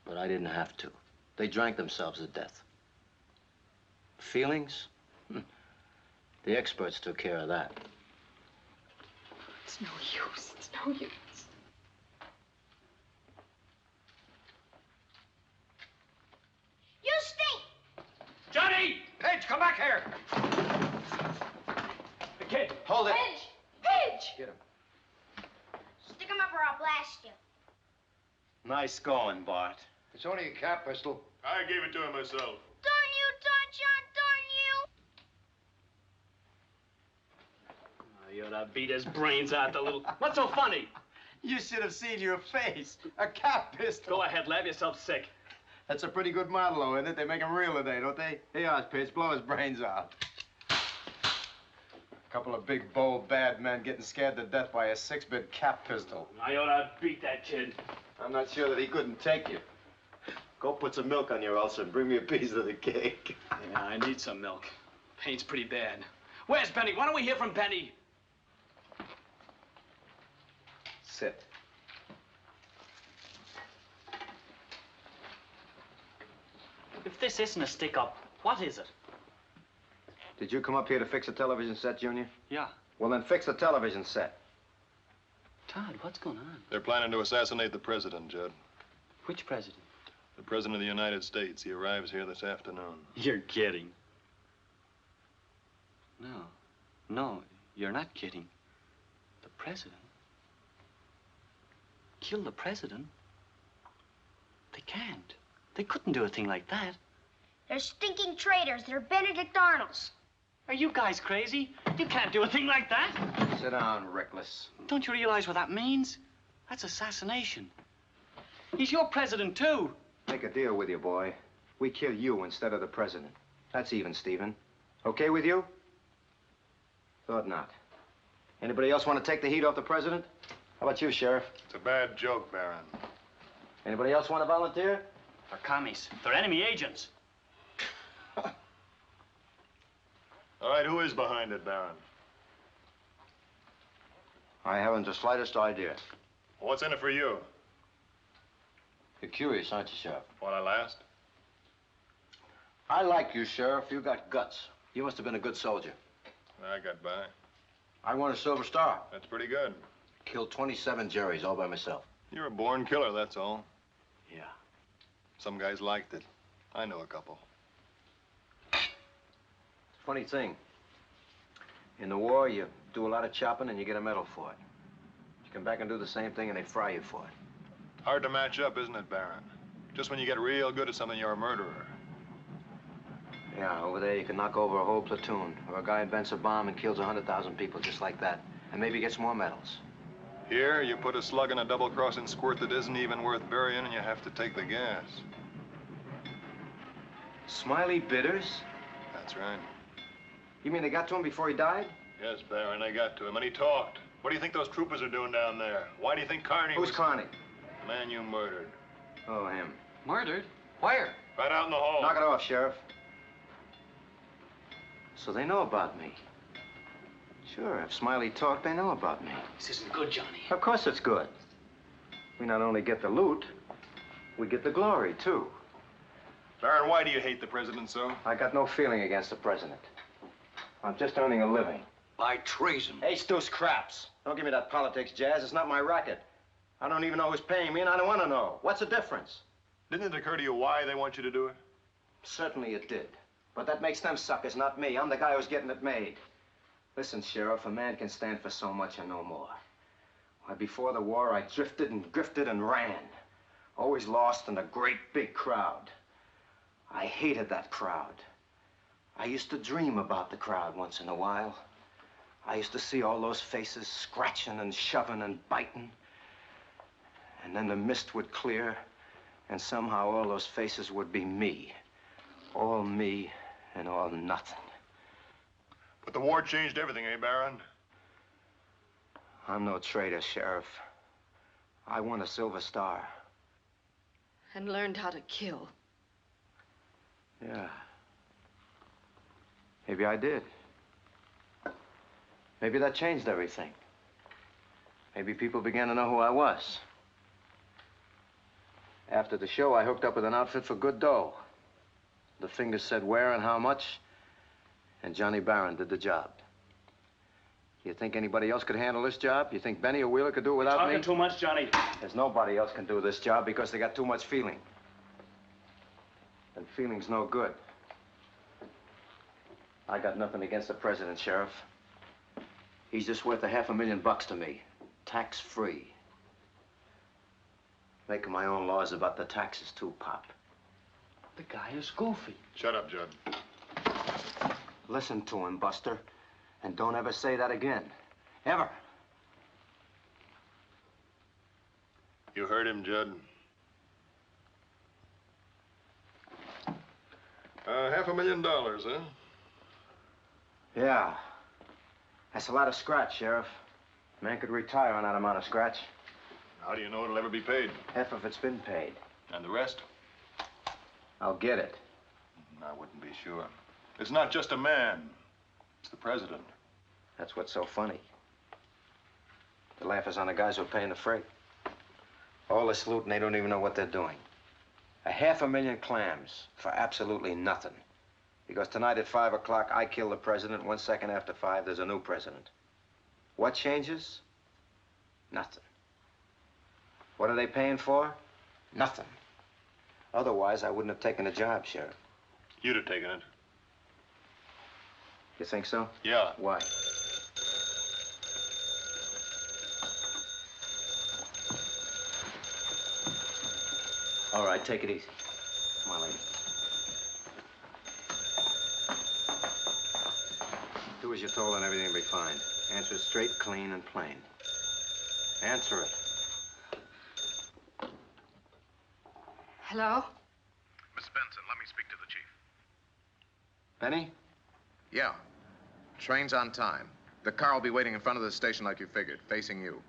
But I didn't have to. They drank themselves to death. Feelings? The experts took care of that. It's no use. It's no use. You stink! Johnny! Page, come back here! The kid. Hold it. Pidge! Pidge! Get him. Stick him up or I'll blast you. Nice going, Bart. It's only a cap pistol. I gave it to him myself. Darn you, Todd John, darn you! You ought to beat his brains out, the little... What's so funny? You should have seen your face. A cap pistol. Go ahead, lab yourself sick. That's a pretty good model, though, isn't it? They make them real today, don't they? Here, Pitch, blow his brains out. A couple of big, bold, bad men getting scared to death by a 6-bit cap pistol. I ought to beat that kid. I'm not sure that he couldn't take you. Go put some milk on your ulcer and bring me a piece of the cake. Yeah, I need some milk. Pain's pretty bad. Where's Penny? Why don't we hear from Penny? Sit. If this isn't a stick-up, what is it? Did you come up here to fix a television set, Junior? Yeah. Well, then fix the television set. Todd, what's going on? They're planning to assassinate the president, Judd. Which president? The president of the United States. He arrives here this afternoon. You're kidding. No, you're not kidding. The president? Kill the president? They can't. They couldn't do a thing like that. They're stinking traitors. They're Benedict Arnolds. Are you guys crazy? You can't do a thing like that. Sit down, reckless. Don't you realize what that means? That's assassination. He's your president, too. Make a deal with you, boy. We kill you instead of the president. That's even, Stephen. Okay with you? Thought not. Anybody else want to take the heat off the president? How about you, Sheriff? It's a bad joke, Baron. Anybody else want to volunteer? They're commies. They're enemy agents. All right, who is behind it, Baron? I haven't the slightest idea. What's in it for you? You're curious, aren't you, Sheriff? Want I last? I like you, Sheriff. You got guts. You must have been a good soldier. I got by. I won a Silver Star. That's pretty good. Killed 27 Jerrys all by myself. You're a born killer, that's all. Yeah. Some guys liked it. I know a couple. Funny thing. In the war, you do a lot of chopping and you get a medal for it. You come back and do the same thing and they fry you for it. Hard to match up, isn't it, Baron? Just when you get real good at something, you're a murderer. Yeah, over there you can knock over a whole platoon. Or a guy invents a bomb and kills 100,000 people just like that. And maybe gets more medals. Here, you put a slug in a double-crossing squirt that isn't even worth burying and you have to take the gas. Smiley Bitters? That's right. You mean they got to him before he died? Yes, Baron, they got to him, and he talked. What do you think those troopers are doing down there? Why do you think Carney Who's Carney? The man you murdered. Oh, him. Murdered? Where? Right out in the hall. Knock it off, Sheriff. So they know about me. Sure, if Smiley talked, they know about me. This isn't good, Johnny. Of course it's good. We not only get the loot, we get the glory, too. Baron, why do you hate the president so? I got no feeling against the president. I'm just earning a living. By treason. Hey, Stu Scraps. Don't give me that politics jazz. It's not my racket. I don't even know who's paying me, and I don't want to know. What's the difference? Didn't it occur to you why they want you to do it? Certainly it did. But that makes them suckers, not me. I'm the guy who's getting it made. Listen, Sheriff, a man can stand for so much and no more. Why, before the war, I drifted and grifted and ran. Always lost in a great big crowd. I hated that crowd. I used to dream about the crowd once in a while. I used to see all those faces scratching and shoving and biting. And then the mist would clear, and somehow all those faces would be me. All me and all nothing. But the war changed everything, eh, Baron? I'm no traitor, Sheriff. I won a Silver Star. And learned how to kill. Yeah. Maybe I did. Maybe that changed everything. Maybe people began to know who I was. After the show, I hooked up with an outfit for good dough. The fingers said where and how much, and Johnny Barron did the job. You think anybody else could handle this job? You think Benny or Wheeler could do it without me? Talking too much, Johnny. There's nobody else can do this job because they got too much feeling. And feeling's no good. I got nothing against the president, Sheriff. He's just worth $500,000 to me, tax-free. Making my own laws about the taxes, too, Pop. The guy is goofy. Shut up, Judd. Listen to him, Buster, and don't ever say that again. Ever. You heard him, Judd. $500,000, huh? Yeah. That's a lot of scratch, Sheriff. Man could retire on that amount of scratch. How do you know it'll ever be paid? Half of it's been paid. And the rest? I'll get it. I wouldn't be sure. It's not just a man. It's the president. That's what's so funny. The laugh is on the guys who are paying the freight. All this loot and they don't even know what they're doing. 500,000 clams for absolutely nothing. Because tonight at 5 o'clock, I kill the president. 1 second after 5, there's a new president. What changes? Nothing. What are they paying for? Nothing. Otherwise, I wouldn't have taken the job, Sheriff. You'd have taken it. You think so? Yeah. Why? All right, take it easy. Come on, lady. Do as you're told and everything will be fine. Answer it straight, clean, and plain. Answer it. Hello? Miss Benson, let me speak to the chief. Benny? Yeah. Train's on time. The car will be waiting in front of the station like you figured, facing you.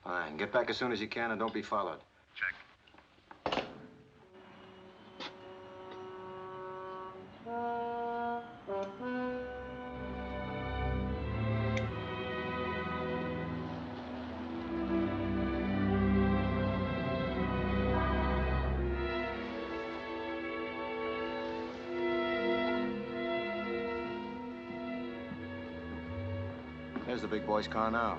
Fine. Get back as soon as you can and don't be followed. Check. There's the big boy's car now.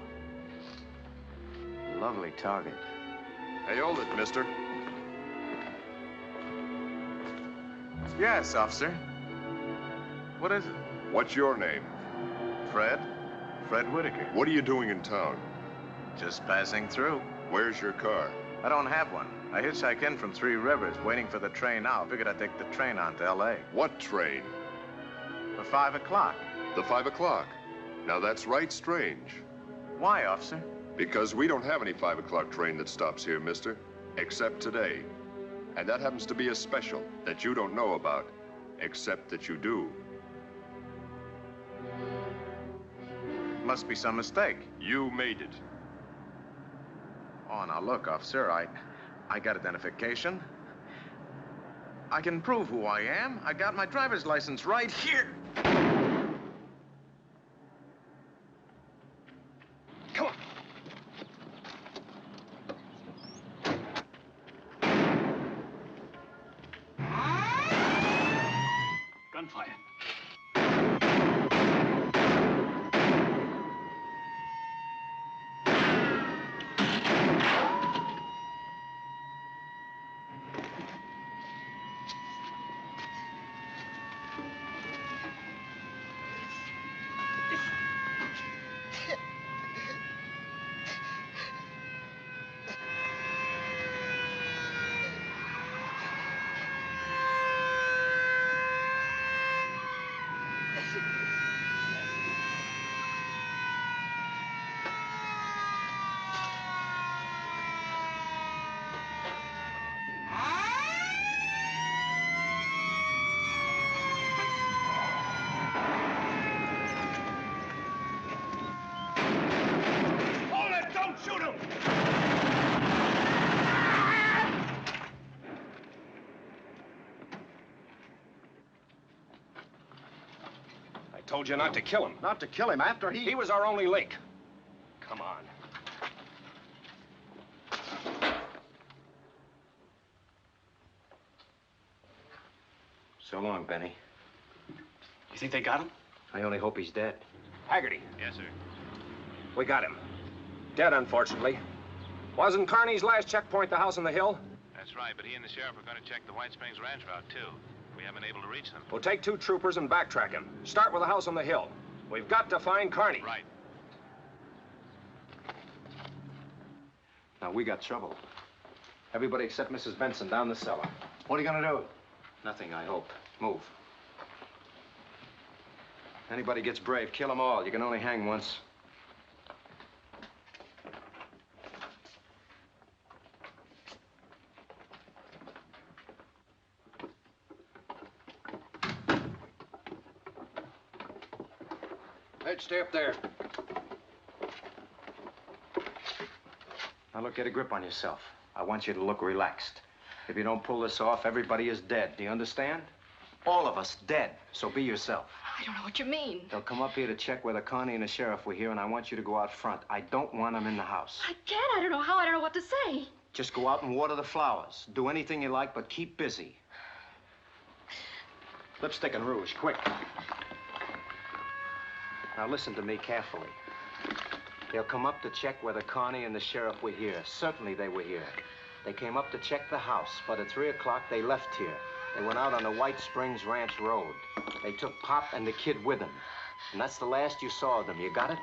Lovely target. Hey, hold it, mister. Yes, officer. What is it? What's your name? Fred? Fred Whitaker. What are you doing in town? Just passing through. Where's your car? I don't have one. I hitchhiked in from Three Rivers, waiting for the train now. Figured I'd take the train on to L.A. What train? For 5 o'clock. The 5 o'clock. Now that's right strange. Why, officer? Because we don't have any 5 o'clock train that stops here, mister. Except today. And that happens to be a special that you don't know about. Except that you do. Must be some mistake. You made it. Oh, now look, officer, I got identification. I can prove who I am. I got my driver's license right here. Come on. gunfire. Shoot him! I told you not to kill him. Not to kill him after he... He was our only link. Come on. So long, Benny. You think they got him? I only hope he's dead. Haggerty. Yes, sir. We got him. Dead, unfortunately. Wasn't Carney's last checkpoint the house on the hill? That's right, but he and the sheriff are going to check the White Springs Ranch route, too. We haven't been able to reach them. We'll take 2 troopers and backtrack him. Start with the house on the hill. We've got to find Carney. Right. Now, we got trouble. Everybody except Mrs. Benson down the cellar. What are you gonna do? Nothing, I hope. Move. Anybody gets brave, kill them all. You can only hang once. Ed, stay up there. Now, look, get a grip on yourself. I want you to look relaxed. If you don't pull this off, everybody is dead. Do you understand? All of us dead. So be yourself. I don't know what you mean. They'll come up here to check whether Connie and the sheriff were here, and I want you to go out front. I don't want them in the house. I can't. I don't know how. I don't know what to say. Just go out and water the flowers. Do anything you like, but keep busy. Lipstick and rouge, quick. Now listen to me carefully. They'll come up to check whether Connie and the sheriff were here. Certainly they were here. They came up to check the house, but at 3 o'clock they left here. They went out on the White Springs Ranch Road. They took Pop and the kid with them. And that's the last you saw of them. You got it?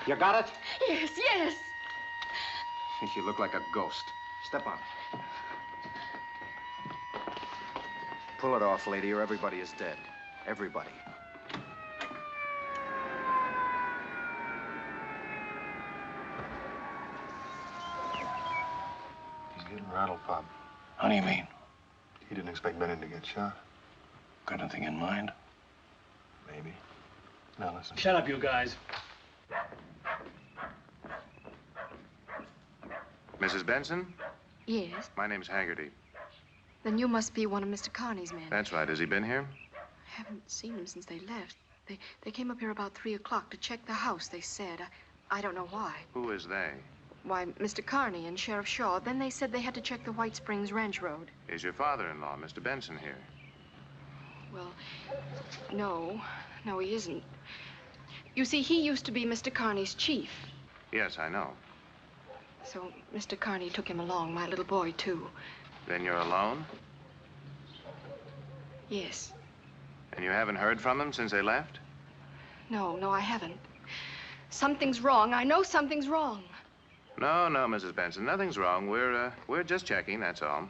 You got it? Yes, yes. You look like a ghost. Step on it. Pull it off, lady, or everybody is dead. Everybody. He's getting rattled, Pop. How do you mean? He didn't expect Bennett to get shot. Got anything in mind? Maybe. Now listen. Shut up, you guys. Mrs. Benson? Yes. My name's Haggerty. Then you must be one of Mr. Carney's men. That's right. Has he been here? I haven't seen him since they left. They came up here about 3 o'clock to check the house, they said. I don't know why. Who is they? Why, Mr. Carney and Sheriff Shaw. Then they said they had to check the White Springs Ranch Road. Is your father-in-law, Mr. Benson, here? Well, no. No, he isn't. You see, he used to be Mr. Carney's chief. Yes, I know. So Mr. Carney took him along, my little boy, too. Then you're alone? Yes. And you haven't heard from them since they left? No, I haven't. Something's wrong. I know something's wrong. No, Mrs. Benson, nothing's wrong. We're just checking, that's all.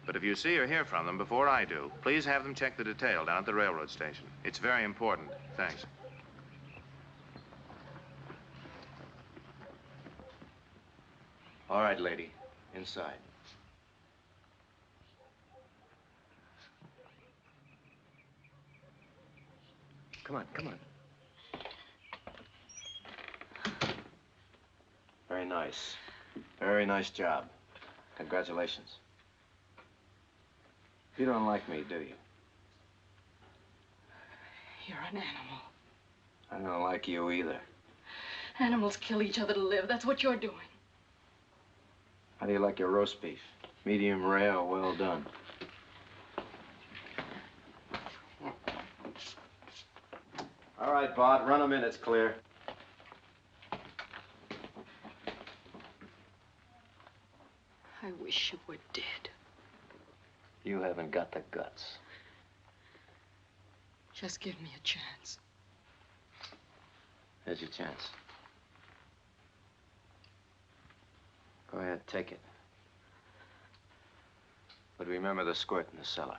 But if you see or hear from them before I do, please have them check the detail down at the railroad station. It's very important. Thanks. All right, lady. Inside. Come on, come on. Very nice. Very nice job. Congratulations. You don't like me, do you? You're an animal. I don't like you either. Animals kill each other to live. That's what you're doing. How do you like your roast beef? Medium rare or well done? All right, Bart, run 'em in. It's clear. I wish you were dead. You haven't got the guts. Just give me a chance. Here's your chance. Go ahead, take it. But remember the squirt in the cellar.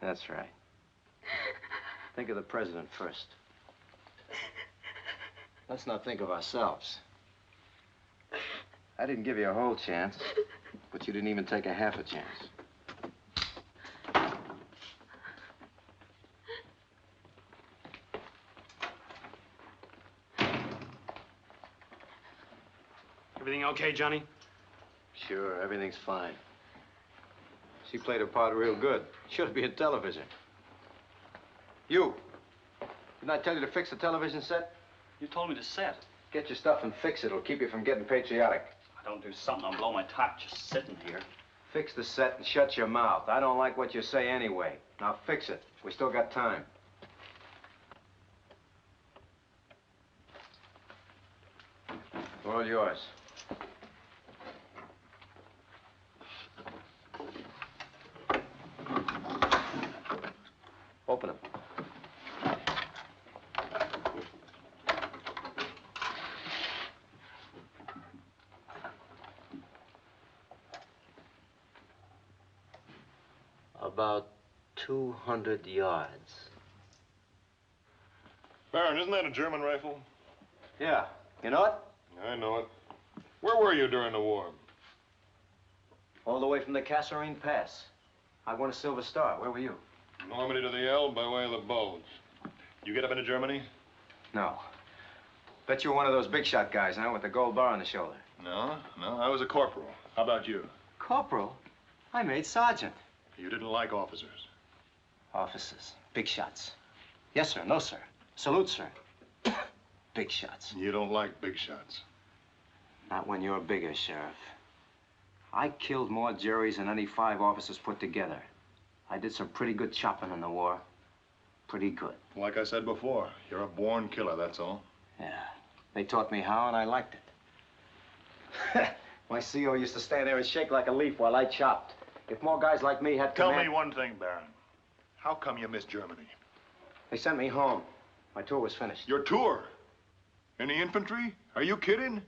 That's right. Think of the president first. Let's not think of ourselves. I didn't give you a whole chance, but you didn't even take a half a chance. Everything okay, Johnny? Sure, everything's fine. She played her part real good. Should have been in television. You. Didn't I tell you to fix the television set? You told me to set. Get your stuff and fix it. It'll keep you from getting patriotic. I don't do something, I'll blow my top just sitting here. Fix the set and shut your mouth. I don't like what you say anyway. Now fix it. We still got time. All yours. Open them. About 200 yards. Baron, isn't that a German rifle? Yeah. You know it? I know it. Where were you during the war? All the way from the Kasserine Pass. I won a Silver Star. Where were you? Normandy to the Elbe by way of the Bulge. You get up into Germany? No. Bet you're one of those big shot guys, huh? With the gold bar on the shoulder. No, I was a corporal. How about you? Corporal? I made sergeant. You didn't like officers? Officers. Big shots. Yes, sir. No, sir. Salute, sir. Big shots. You don't like big shots. Not when you're bigger, Sheriff. I killed more Jerrys than any 5 officers put together. I did some pretty good chopping in the war. Pretty good. Like I said before, you're a born killer, that's all. Yeah. They taught me how, and I liked it. My CO used to stand there and shake like a leaf while I chopped. If more guys like me had Tell me one thing, Baron. How come you missed Germany? They sent me home. My tour was finished. Your tour? In the infantry? Are you kidding?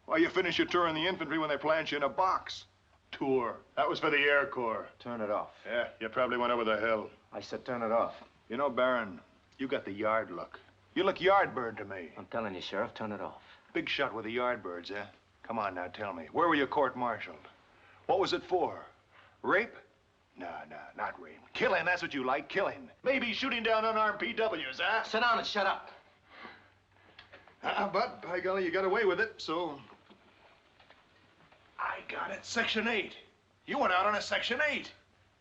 Why, you finish your tour in the infantry when they plant you in a box. Tour. That was for the Air Corps. Turn it off. Yeah, you probably went over the hill. I said turn it off. You know, Baron, you got the yard look. You look yardbird to me. I'm telling you, Sheriff, turn it off. Big shot with the yardbirds, eh? Come on now, tell me. Where were you court-martialed? What was it for? Rape? No, not rape. Killing, that's what you like, killing. Maybe shooting down unarmed PWs, huh? Sit down and shut up. But, by golly, you got away with it, so... I got it. Section 8. You went out on a Section 8.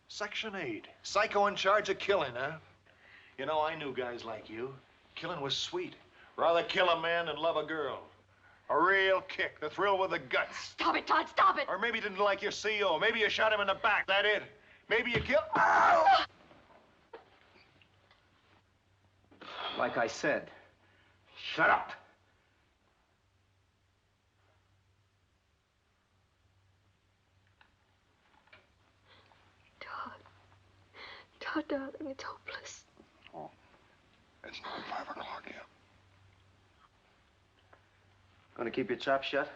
Section 8. Psycho in charge of killing, huh? You know, I knew guys like you. Killing was sweet. Rather kill a man than love a girl. A real kick, the thrill with the guts. Stop it, Todd, stop it! Or maybe you didn't like your CO. Maybe you shot him in the back, that it? Maybe you killed... Ow! Like I said, shut up. Todd, darling, it's hopeless. Oh, it's not 5 o'clock yet. Gonna keep your trap shut?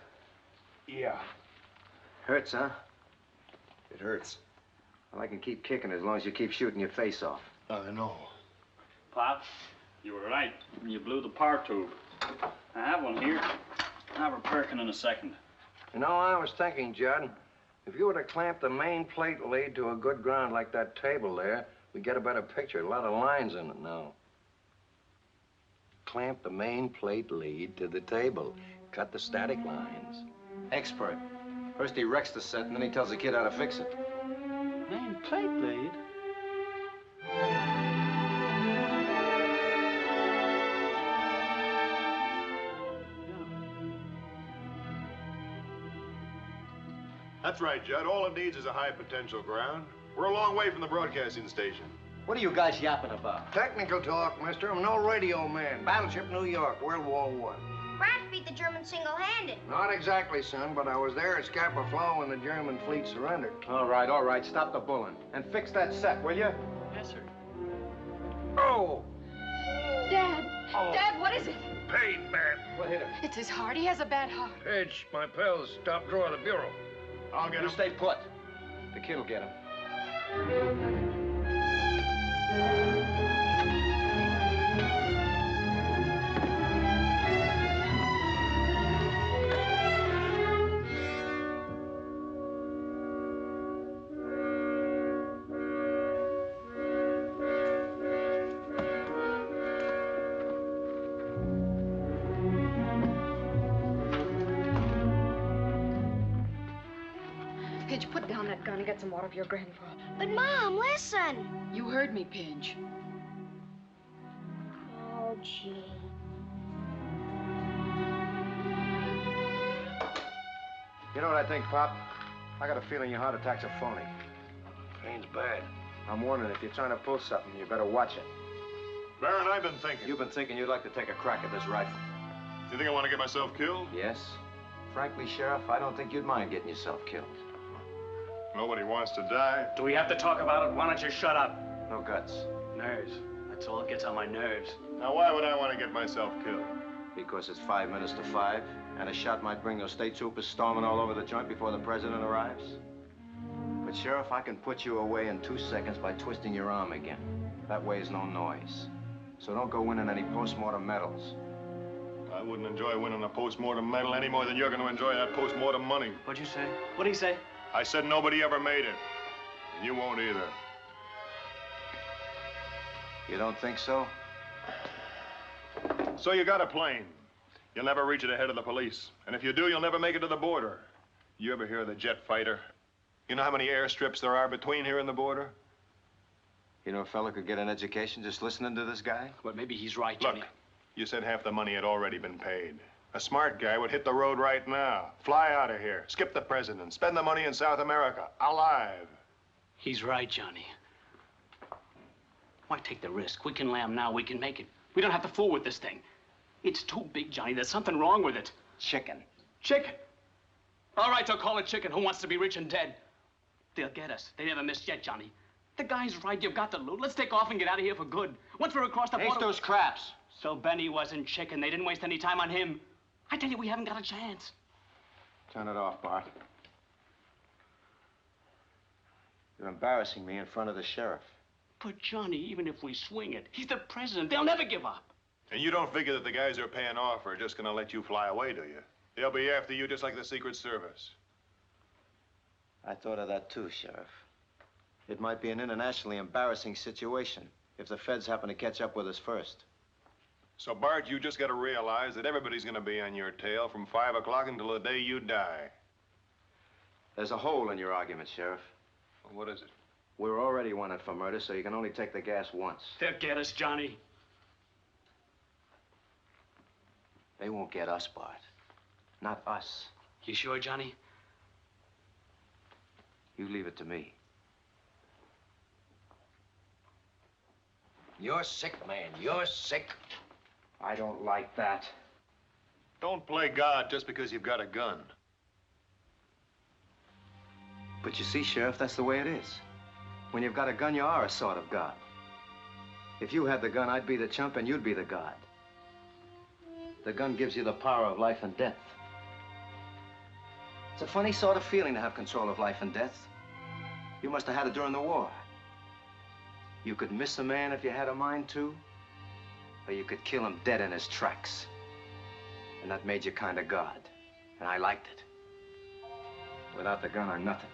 Yeah. Hurts, huh? It hurts. Well, I can keep kicking as long as you keep shooting your face off. I know. Pop, you were right. You blew the power tube. I have one here. I'll have her perking in a second. You know, I was thinking, Judd, if you were to clamp the main plate lead to a good ground like that table there, we'd get a better picture. A lot of lines in it now. Clamp the main plate lead to the table. Cut the static lines. Expert. First he wrecks the set, and then he tells the kid how to fix it. Main plate lead? That's right, Judd. All it needs is a high potential ground. We're a long way from the broadcasting station. What are you guys yapping about? Technical talk, mister. I'm no radio man. Battleship New York, World War I. Brad beat the Germans single-handed. Not exactly, son, but I was there at Scapa Flow when the German fleet surrendered. All right. Stop the bulling. And fix that set, will you? Yes, sir. Oh! Dad! Oh. Dad, what is it? Pain, man. What hit him? It's his heart. He has a bad heart. Pidge, my pals, top drawer of the bureau. I'll get You him. stay put. The kid'll get him. Pidge, put down that gun and get some water for your grandpa. But, Mom, listen. You heard me, Pidge. Oh, gee. You know what I think, Pop? I got a feeling your heart attack's a phony. Pain's bad. I'm warning, if you're trying to pull something, you better watch it. Baron, I've been thinking. You've been thinking you'd like to take a crack at this rifle. Do you think I want to get myself killed? Yes. Frankly, Sheriff, I don't think you'd mind getting yourself killed. Nobody wants to die. Do we have to talk about it? Why don't you shut up? No guts. Nerves. That's all that gets on my nerves. Now, why would I want to get myself killed? Because it's 5 minutes to 5, and a shot might bring those state troopers storming all over the joint before the president arrives. But, Sheriff, I can put you away in 2 seconds by twisting your arm again. That way is no noise. So don't go winning any postmortem medals. I wouldn't enjoy winning a postmortem medal any more than you're going to enjoy that postmortem money. What'd you say? What'd he say? I said nobody ever made it. And you won't either. You don't think so? So you got a plane. You'll never reach it ahead of the police. And if you do, you'll never make it to the border. You ever hear of the jet fighter? You know how many airstrips there are between here and the border? You know a fella could get an education just listening to this guy? But maybe he's right, Look, Johnny. you said half the money had already been paid. A smart guy would hit the road right now, fly out of here, skip the president, spend the money in South America, alive. He's right, Johnny. Why take the risk? We can lamb now, we can make it. We don't have to fool with this thing. It's too big, Johnny. There's something wrong with it. Chicken. Chicken? All right, they'll call it chicken. Who wants to be rich and dead? They'll get us. They never missed yet, Johnny. The guy's right. You've got to loot. Let's take off and get out of here for good. Once we're across the border... Ace those craps. So Benny wasn't chicken. They didn't waste any time on him. I tell you, we haven't got a chance. Turn it off, Bart. You're embarrassing me in front of the sheriff. But, Johnny, even if we swing it, he's the president. They'll never give up. And you don't figure that the guys who are paying off are just gonna let you fly away, do you? They'll be after you just like the Secret Service. I thought of that too, Sheriff. It might be an internationally embarrassing situation if the feds happen to catch up with us first. So, Bart, you just gotta realize that everybody's gonna be on your tail from 5 o'clock until the day you die. There's a hole in your argument, Sheriff. Well, what is it? We're already wanted for murder, so you can only take the gas once. They'll get us, Johnny. They won't get us, Bart. Not us. You sure, Johnny? You leave it to me. You're sick, man. You're sick. I don't like that. Don't play God just because you've got a gun. But you see, Sheriff, that's the way it is. When you've got a gun, you are a sort of God. If you had the gun, I'd be the chump and you'd be the God. The gun gives you the power of life and death. It's a funny sort of feeling to have control of life and death. You must have had it during the war. You could miss a man if you had a mind to, or you could kill him dead in his tracks. And that made you kind of God. And I liked it. Without the gun, I'm nothing.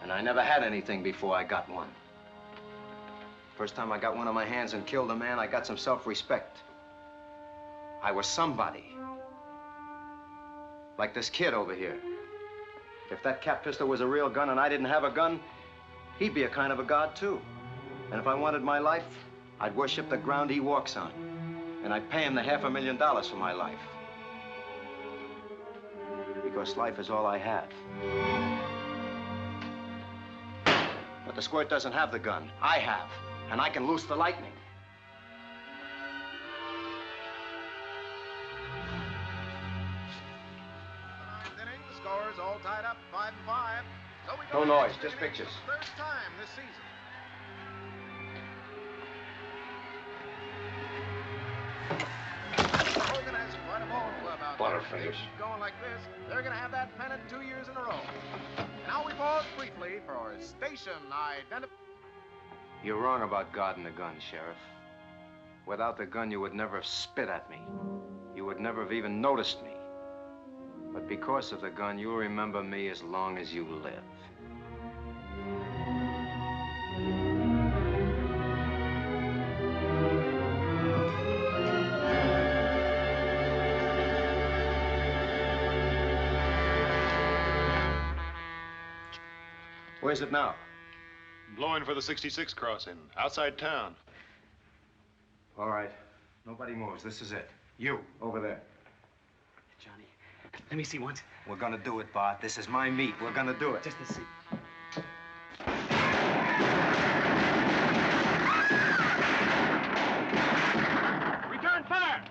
And I never had anything before I got one. First time I got one on my hands and killed a man, I got some self-respect. I was somebody. Like this kid over here. If that cap pistol was a real gun and I didn't have a gun, he'd be a kind of a god, too. And if I wanted my life, I'd worship the ground he walks on. And I'd pay him the $500,000 for my life. because life is all I have. But the squirt doesn't have the gun. I have. And I can loose the lightning. Inning, the score is all tied up, 5-5. So we No noise, just pictures. Third time this season. Hogan has quite a ball club out there. Butterface. Keep going like this, they're going to have that pennant 2 years in a row. Now we pause briefly for our station identification. You're wrong about guarding the gun, Sheriff. Without the gun, you would never have spit at me. You would never have even noticed me. But because of the gun, you'll remember me as long as you live. Where's it now? Blowing for the 66 crossing, outside town. All right. Nobody moves. This is it. You, over there. Johnny, let me see once. We're gonna do it, Bart. This is my meat. We're gonna do it. Just to see. Return fire!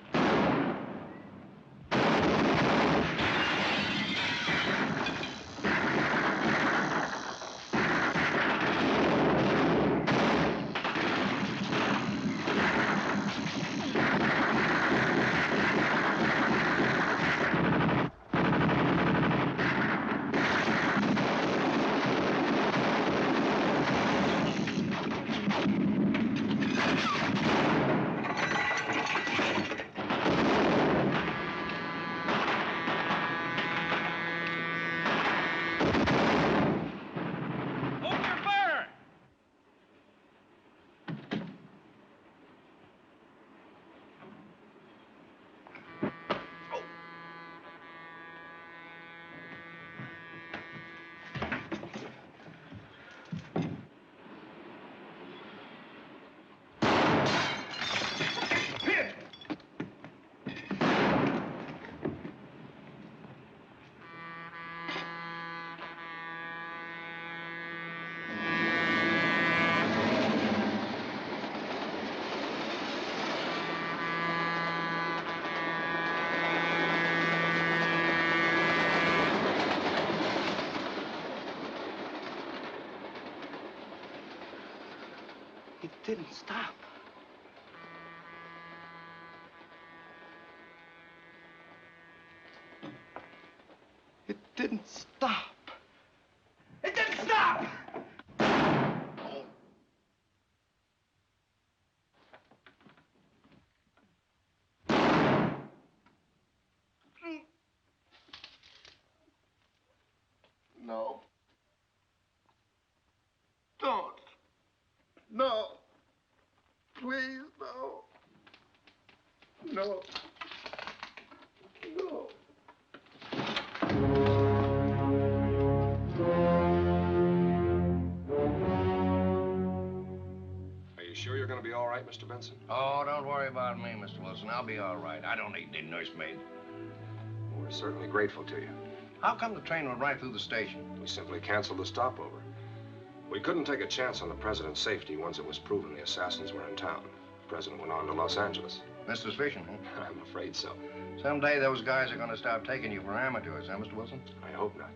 It didn't stop. It didn't stop. It didn't stop! No. Don't. No. Please, no. No. No. Are you sure you're going to be all right, Mr. Benson? Oh, don't worry about me, Mr. Wilson. I'll be all right. I don't need any nursemaid. We're certainly grateful to you. How come the train went right through the station? We simply canceled the stopover. We couldn't take a chance on the president's safety once it was proven the assassins were in town. The president went on to Los Angeles. Mr. Suspicion, huh? I'm afraid so. Someday those guys are going to start taking you for amateurs, huh, Mr. Wilson? I hope not.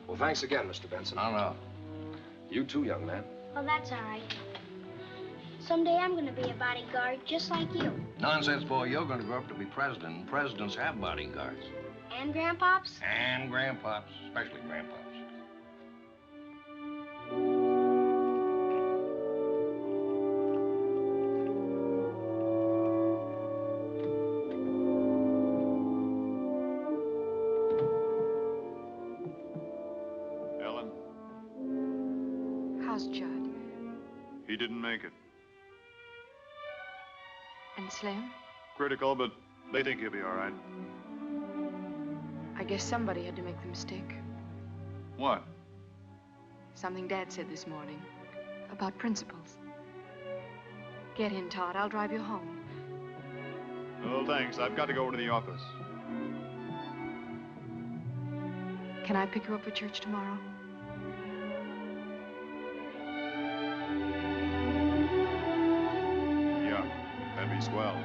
Well, thanks again, Mr. Benson. No, no. You too, young man. Well, that's all right. Someday I'm going to be a bodyguard just like you. Nonsense, boy. You're going to grow up to be president, and presidents have bodyguards. And grandpops? And grandpops, especially grandpops. Ellen, How's Judd? he didn't make it. And Slim? Critical, but they think he'll be all right. I guess somebody had to make the mistake. What? Something Dad said this morning about principles. Get in, Todd. I'll drive you home. Well, thanks. I've got to go over to the office. Can I pick you up for church tomorrow? Yeah, that'd be swell.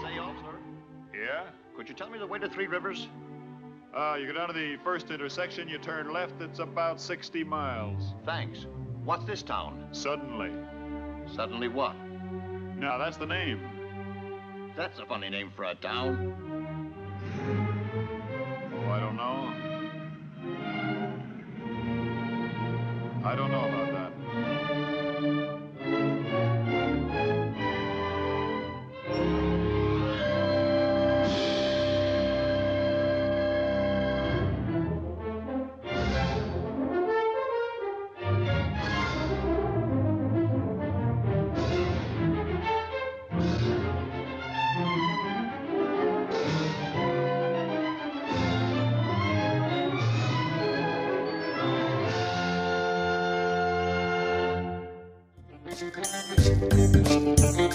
Say, officer, Yeah? could you tell me the way to Three Rivers? You go down to the first intersection, you turn left, it's about 60 miles. Thanks. What's this town? Suddenly. Suddenly what? Now, that's the name. That's a funny name for a town. Oh, I don't know. I don't know about that. Thank you.